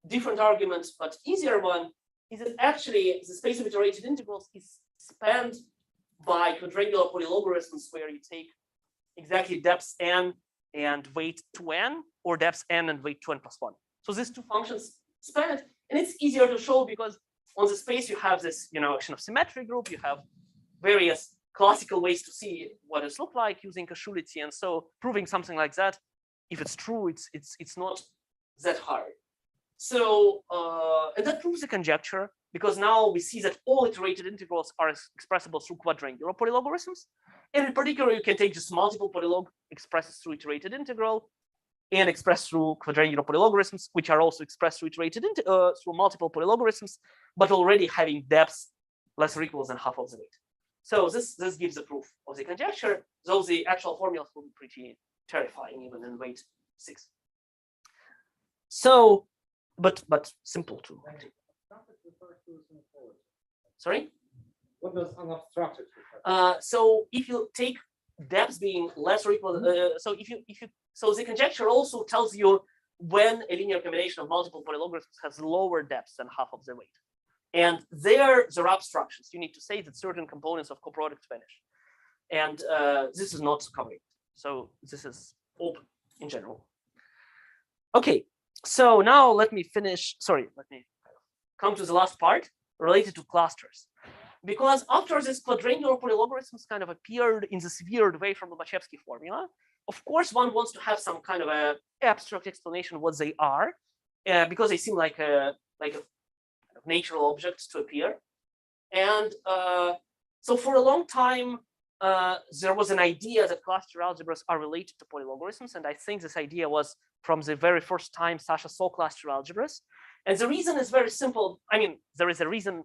different argument, but easier one is that actually the space of iterated integrals is spanned by quadrangular polylogarithms where you take exactly depth n and weight 2n, or depth n and weight 2n plus 1. So these 2 functions span it, and it's easier to show because on the space you have this, action of symmetry group, you have various classical ways to see what it looks like using causality, and so proving something like that, if it's true, it's not that hard. So, and that proves the conjecture, because now we see that all iterated integrals are expressible through quadrangular polylogarithms. And in particular, you can take just multiple polylog expressed through iterated integral and expressed through quadrangular polylogarithms, which are also expressed through through multiple polylogarithms, but already having depth less or equal than half of the weight. So this gives the proof of the conjecture, though the actual formulas will be pretty terrifying even in weight 6. So, but simple to. Sorry? What does unobstructed so if you take depth being less or equal, so so the conjecture also tells you when a linear combination of multiple polylogarithms has lower depth than half of the weight. And there are obstructions. You need to say that certain components of coproduct vanish. And this is not covered. So this is open in general. Okay, so now let me come to the last part related to clusters. Because after this quadrangular polylogarithms kind of appeared in this weird way from the Lobachevsky formula, of course, one wants to have some kind of a abstract explanation what they are, because they seem like a natural objects to appear. And so for a long time, there was an idea that cluster algebras are related to polylogarithms. And I think this idea was from the very first time Sasha saw cluster algebras. And the reason is very simple. I mean, there is a reason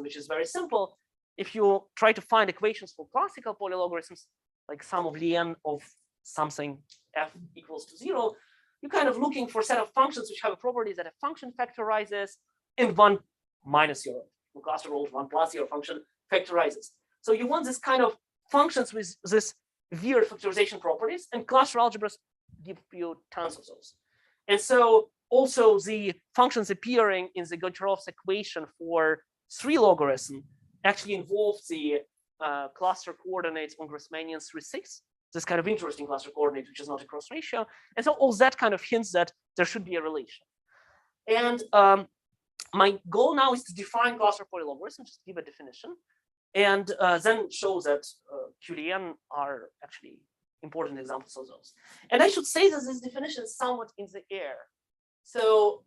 which is very simple. If you try to find equations for classical polylogarithms, like sum of Lien of something f equals to 0, you're kind of looking for a set of functions which have a property that a function factorizes and one minus your cluster root, one plus your function factorizes. So you want this kind of functions with this weird factorization properties, and cluster algebras give you tons of those. And so also the functions appearing in the Goncharov's equation for 3 logarithm actually involve the cluster coordinates on Grassmannian 3,6. This kind of interesting cluster coordinate, which is not a cross ratio. And so all that kind of hints that there should be a relation. And my goal now is to define cluster polylogarithms, just give a definition, and then show that QDN are actually important examples of those. And I should say that this definition is somewhat in the air. So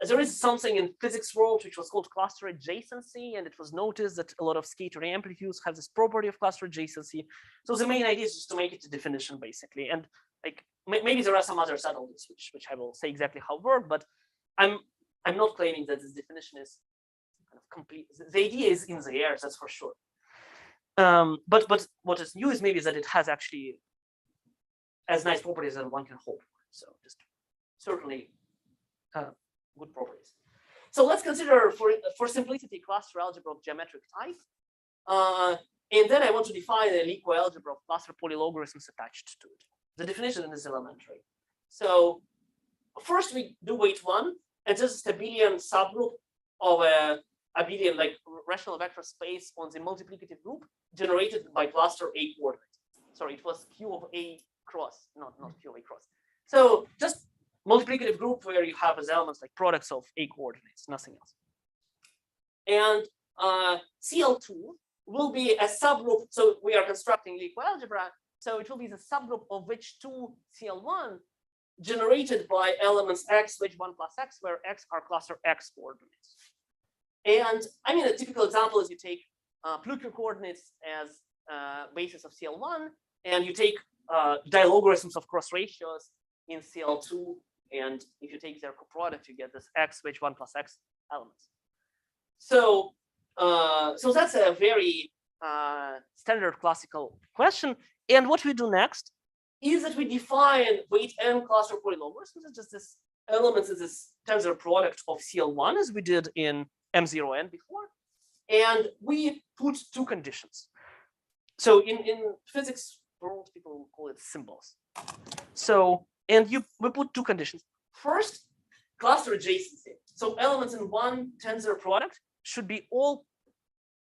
there is something in physics world which was called cluster adjacency, and it was noticed that a lot of scattering amplitudes have this property of cluster adjacency. So the main idea is just to make it a definition, basically. And like maybe there are some other subtleties which I will say exactly how work, but I'm not claiming that this definition is kind of complete. The idea is in the air, that's for sure. But what is new is maybe that it has actually as nice properties as one can hope for. So just certainly good properties. So let's consider for simplicity cluster algebra of geometric type. And then I want to define a Lie algebra of cluster polylogarithms attached to it. The definition is elementary. So first we do weight one, and this is a abelian subgroup of a abelian like rational vector space on the multiplicative group generated by cluster A coordinate. Sorry, it was Q of A cross, not Q of A cross. So just multiplicative group where you have as elements like products of A coordinates, nothing else. And CL2 will be a subgroup. So we are constructing Lie algebra. So it will be the subgroup of which two CL1 generated by elements X, which 1 plus X, where X are cluster X coordinates. And I mean, a typical example is you take Plücke coordinates as basis of CL1, and you take dilogarithms of cross ratios in CL2. And if you take their coproduct, you get this X, which 1 plus X elements. So, so that's a very standard classical question. And what we do next is that we define weight n cluster polylogarithms. It's just this elements is this tensor product of CL1 as we did in M0n before. And we put two conditions. So in physics world, people call it symbols. So, and we put two conditions. First, cluster adjacency. So elements in one tensor product should be all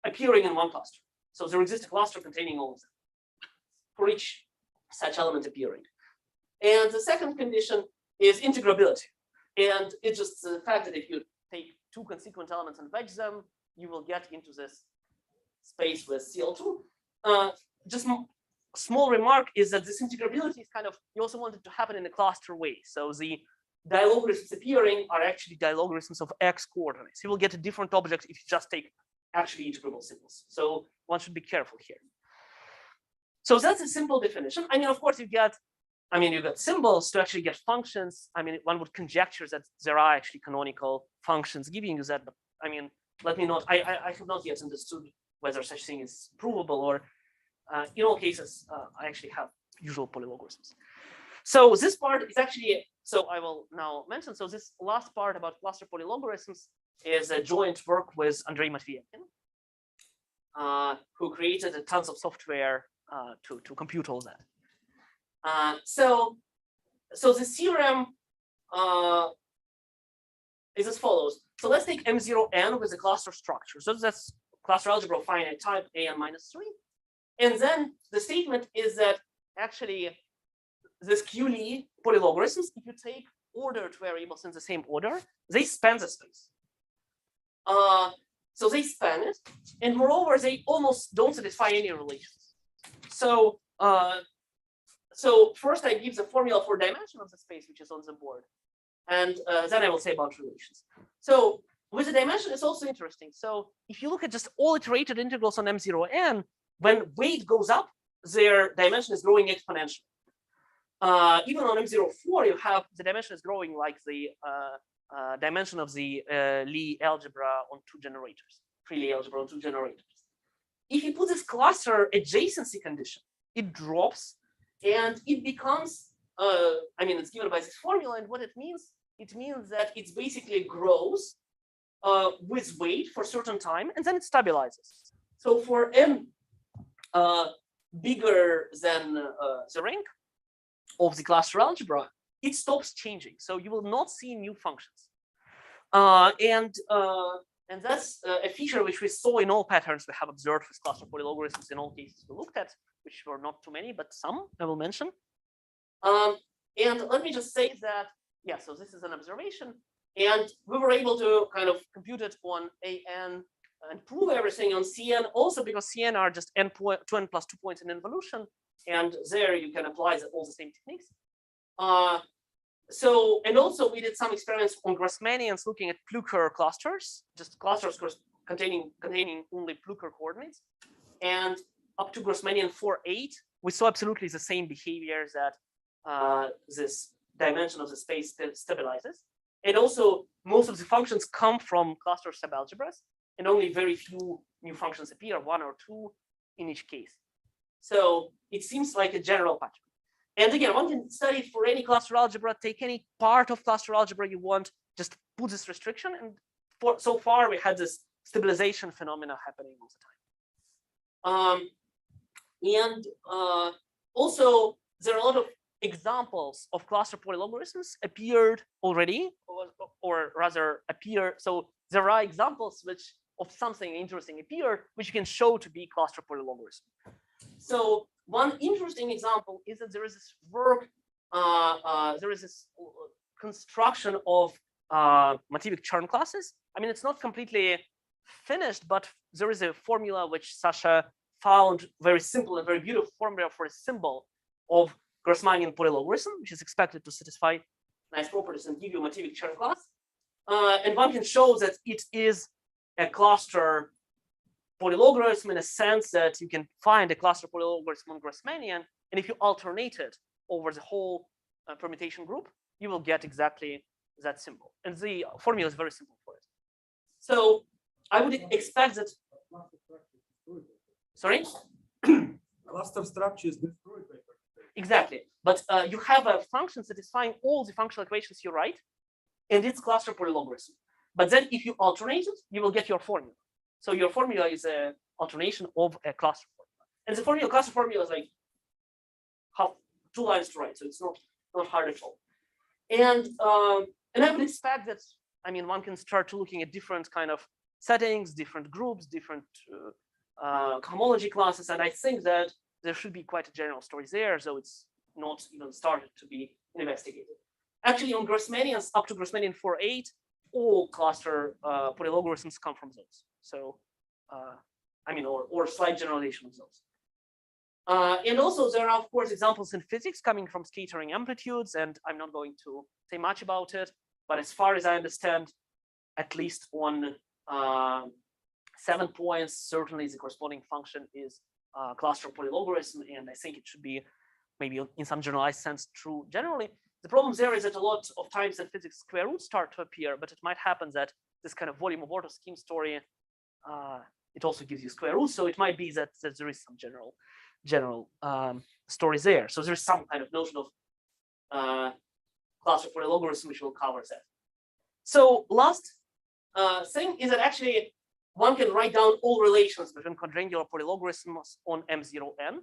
appearing in one cluster. So there exists a cluster containing all of them for each such element appearing. And the second condition is integrability. And it's just the fact that if you take two consequent elements and wedge them, you will get into this space with CL2. Just small remark is that this integrability is kind of, you also want it to happen in a cluster way. So the dilogarithms appearing are actually dilogarithms of X coordinates. You will get a different object if you just take actually integrable symbols. So one should be careful here. So that's a simple definition. I mean, of course, you get symbols to actually get functions. I mean, one would conjecture that there are actually canonical functions giving you that, but I mean, let me not, I have not yet understood whether such thing is provable or in all cases, I actually have usual polylogarithms. So this part is actually, so I will now mention, so this last part about cluster polylogarithms is a joint work with Andrei Matvieevkin, who created tons of software to compute all that. So the theorem is as follows. So let's take M0n with a cluster structure. So that's cluster algebra of finite type an minus 3. And then the statement is that actually this QLi polylogarithms, if you take ordered variables in the same order, they span the space. So they span it, and moreover, they almost don't satisfy any relations. So so first I give the formula for dimension of the space, which is on the board. And then I will say about relations. So with the dimension, it's also interesting. So if you look at just all iterated integrals on M0n, when weight goes up, their dimension is growing exponentially. Even on M04, you have the dimension is growing like the dimension of the Lie algebra on two generators, Lie algebra on two generators. If you put this cluster adjacency condition, it drops and it becomes, I mean, it's given by this formula. And what it means that it basically grows with weight for a certain time, and then it stabilizes. So for n bigger than the rank of the cluster algebra, it stops changing. So you will not see new functions. And that's a feature which we saw in all patterns we have observed with cluster polylogarithms in all cases we looked at, which were not too many, but some I will mention. And let me just say that, yeah, so this is an observation. And we were able to kind of compute it on AN and prove everything on CN also because CN are just 2n plus 2 points in involution. And there you can apply all the same techniques. So, and also we did some experiments on Grassmannians looking at Plucker clusters, just clusters containing only Plucker coordinates. And up to Grassmannian 4.8, we saw absolutely the same behavior that this dimension of the space stabilizes. And also most of the functions come from cluster subalgebras, and only very few new functions appear, 1 or 2 in each case. So it seems like a general pattern. And again, one can study it for any cluster algebra, take any part of cluster algebra you want, just put this restriction. And so far we had this stabilization phenomena happening all the time. Also, there are a lot of examples of cluster polylogarithms appeared already, or rather appear. So there are examples of something interesting appear, which you can show to be cluster polylogarism. So one interesting example is that there is this work, there is this construction of Mativik Chern classes. I mean, it's not completely finished, but there is a formula which Sasha found, very simple and very beautiful formula for a symbol of Grassmannian polylogarism, which is expected to satisfy nice properties and give you a Mativik Chern class. And one can show that it is a cluster polylogarism in a sense that you can find a cluster polylogarism on Grassmannian, and if you alternate it over the whole permutation group, you will get exactly that symbol. And the formula is very simple for it. So I would expect that. Sorry? Cluster structure is destroyed by permutation. Exactly. But you have a function satisfying all the functional equations you write, and it's cluster polylogarism. But then if you alternate it, you will get your formula. So your formula is an alternation of a cluster formula. And the cluster formula is like 2 lines to write, so it's not hard at all. And I would expect that, I mean, one can start to looking at different kind of settings, different groups, different homology classes, and I think that there should be quite a general story there, so it's not even started to be investigated. Actually, on Grassmannians, up to Grassmannian 4.8, all cluster polylogarithms come from those. So, I mean, or slight generalization of those. And also there are, of course, examples in physics coming from scattering amplitudes, and I'm not going to say much about it, but as far as I understand, at least on 7 points, certainly the corresponding function is cluster polylogarism, and I think it should be maybe in some generalized sense true generally. The problem there is that a lot of times in physics square roots start to appear, but it might happen that this kind of volume of order scheme story, it also gives you square roots, so it might be that there is some general story there. So there's some kind of notion of cluster polylogarism which will cover that. So last thing is that actually one can write down all relations between quadrangular polylogarithms on M0n.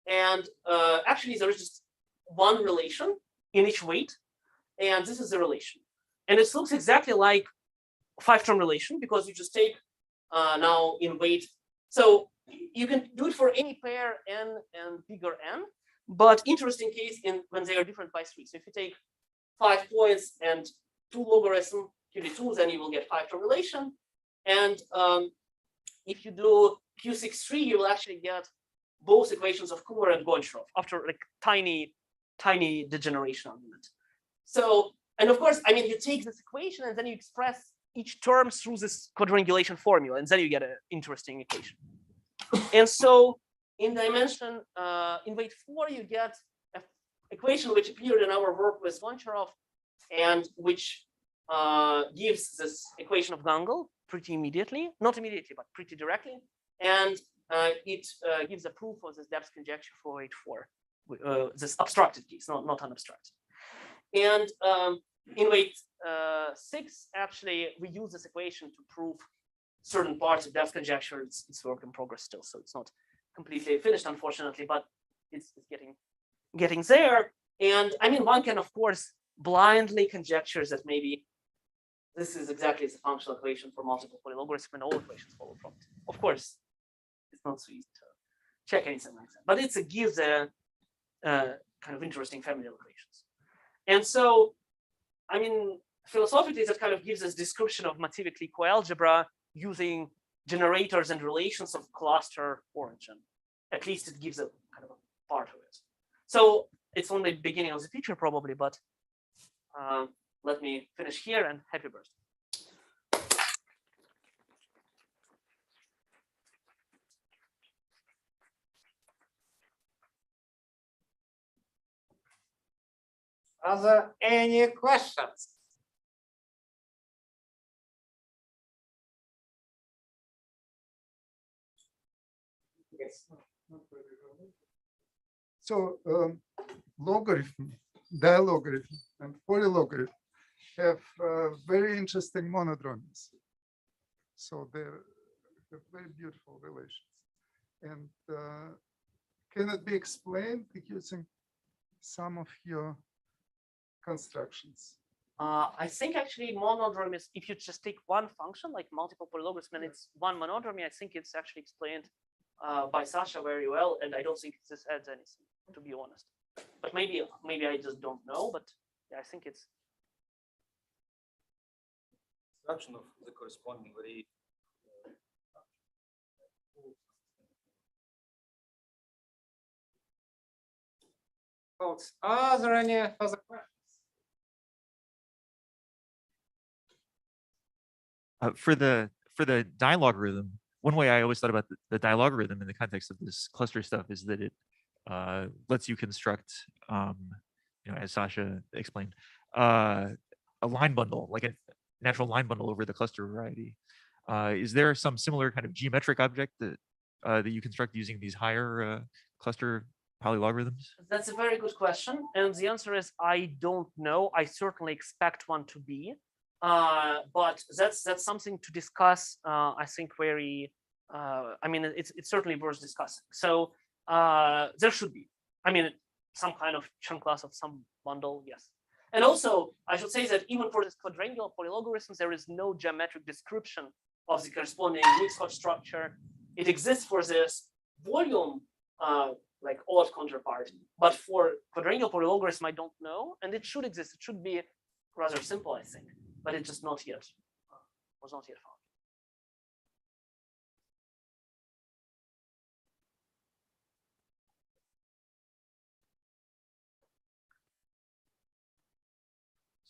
And actually there is just one relation in each weight, and this is the relation. And it looks exactly like 5-term relation because you just take now in weight. So you can do it for any pair n and bigger n, but interesting case when they are different by 3. So if you take 5 points and 2 logarithm QD2, then you will get 5-term relation. And if you do Q63, you will actually get both equations of Kummer and Goncharov after like tiny degeneration argument. So, and of course, I mean, you take this equation and then you express each term through this quadrangulation formula, and then you get an interesting equation. And so in dimension, in weight 4, you get an equation which appeared in our work with Goncharov, and which gives this equation of Gangle pretty immediately, not immediately, but pretty directly. And it gives a proof of this depth conjecture for weight 4, this abstracted case, not unabstracted. And in weight 6, actually, we use this equation to prove certain parts of depth conjecture. It's work in progress still, so it's not completely finished, unfortunately, but it's getting there. And I mean, one can, of course, blindly conjecture that maybe this is exactly the functional equation for multiple polylogarithms, and all equations follow from it. Of course, it's not so easy to check anything like that, but it gives a kind of interesting family of equations. And so, I mean, philosophically, that kind of gives us description of Mativik-Lie coalgebra using generators and relations of cluster origin. At least it gives a kind of a part of it. So it's only the beginning of the picture probably, but let me finish here and happy birthday. Are there any questions? Yes. So logarithm, dilogarithm, and polylogarithm have very interesting monodromies. So they have very beautiful relations. And can it be explained using some of your constructions? I think actually monodromy is if you just take one function like multiple polylogarithms and it's one monodromy, I think it's actually explained by Sasha very well, and I don't think this adds anything, to be honest. But maybe I just don't know, but yeah, I think it's Construction of the corresponding variation. Folks, are there any further questions? For the dilogarithm, one way I always thought about the dilogarithm in the context of this cluster stuff is that it lets you construct, as Sasha explained, a line bundle, like a natural line bundle over the cluster variety. Is there some similar kind of geometric object that that you construct using these higher cluster polylogarithms? That's a very good question, and the answer is I don't know. I certainly expect one to be, but that's something to discuss. I think very. I mean, it's certainly worth discussing. So there should be. I mean, some kind of chunk class of some bundle, yes. And also, I should say that even for this quadrangular polylogarithms, there is no geometric description of the corresponding mixed structure. It exists for this volume. Like odd counterpart, but for quadrangular polylogarithm, I don't know, and it should exist. It should be rather simple, I think, but it's just not yet was not yet found.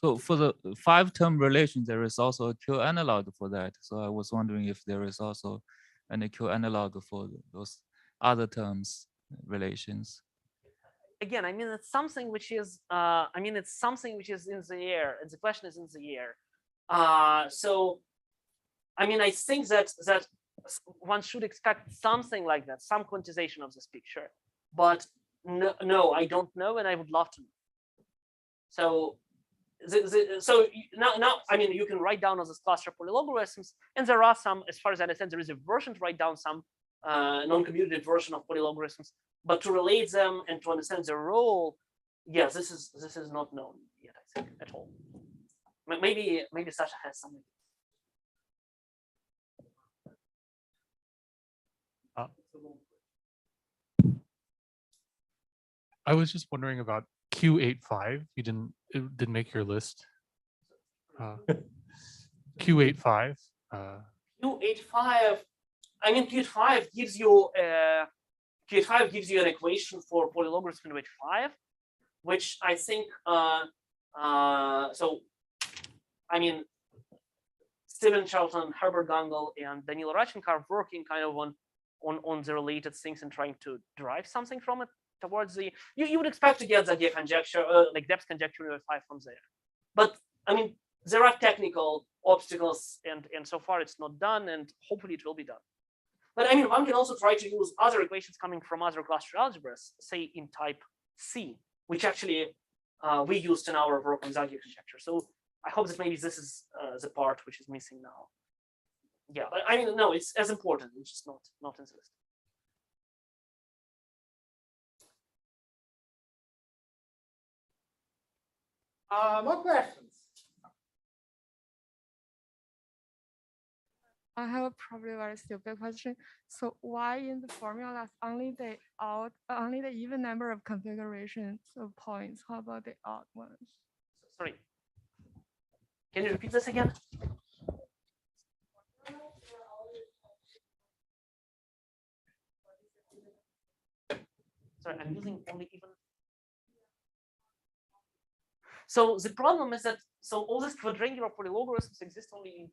So for the 5-term relation, there is also a Q analog for that. So I was wondering if there is also an Q analog for those other terms relations. Again, I mean, it's something which is, it's something which is in the air, and the question is in the air. So, I mean, I think that one should expect something like that, some quantization of this picture, but no, I don't know, and I would love to know. So, now, I mean, you can write down on this cluster polylogarithms, and there are some, as far as I understand, there is a version to write down some non-commutative version of polylogarithms. But to relate them and to understand their role, yeah, this is not known yet, I think, at all. Maybe Sasha has something. I was just wondering about Q85. It didn't make your list. Q85. Q85. I mean, Q85 gives you an equation for polylogarithm in H5, which I think. So, I mean, Stephen Charlton, Herbert Gangel, and Daniil Rudenko are working kind of on the related things and trying to derive something from it towards the. You would expect to get the conjecture, like depth conjecture in H5 from there, but I mean, there are technical obstacles, and so far it's not done, and hopefully it will be done. But I mean, one can also try to use other equations coming from other cluster algebras, say in type C, which actually we used in our work on Zaghi conjecture. So I hope that maybe this is the part which is missing now. Yeah, but I mean, no, it's as important. It's just not in the list. More questions? I have a probably very stupid question. So why in the formula only the even number of configurations of points? How about the odd ones? Sorry. Can you repeat this again? Sorry, I'm using only even. So the problem is that all these quadrangular polylogarithms exist only in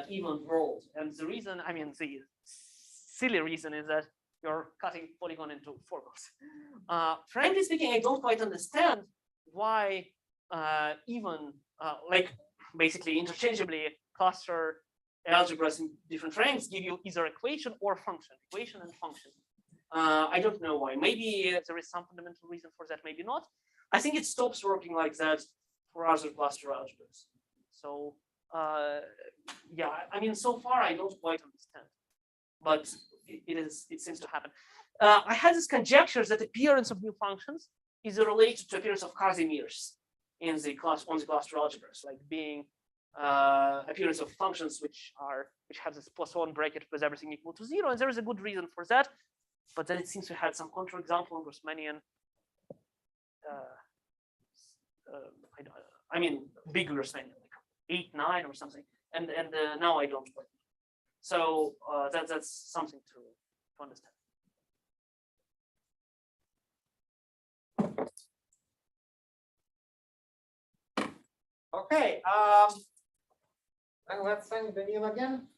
even world, and the reason, I mean, the silly reason is that you're cutting polygon into formals. Frankly speaking, I don't quite understand why like basically interchangeably cluster algebras in different ranks give you either equation or function, equation and function. I don't know why. Maybe there is some fundamental reason for that, maybe not. I think it stops working like that for other cluster algebras. So yeah, I mean, so far I don't quite understand, but it seems to happen. I had this conjecture that appearance of new functions is related to appearance of Casimirs in the class on the cluster algebras, like being appearance of functions which have this +1 bracket with everything equal to 0, and there is a good reason for that. But then it seems to have some counterexample in Grossmanian. I mean, big Grossmanian, like 8, 9 or something, and now I don't quite know. So that's something to understand. Okay, then let's thank Daniil again.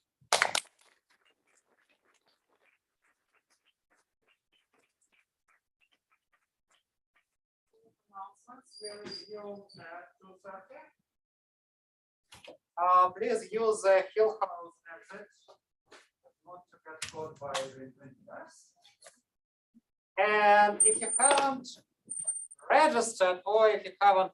Please use the Hill House exit not to get caught by the invaders. And if you haven't registered or if you haven't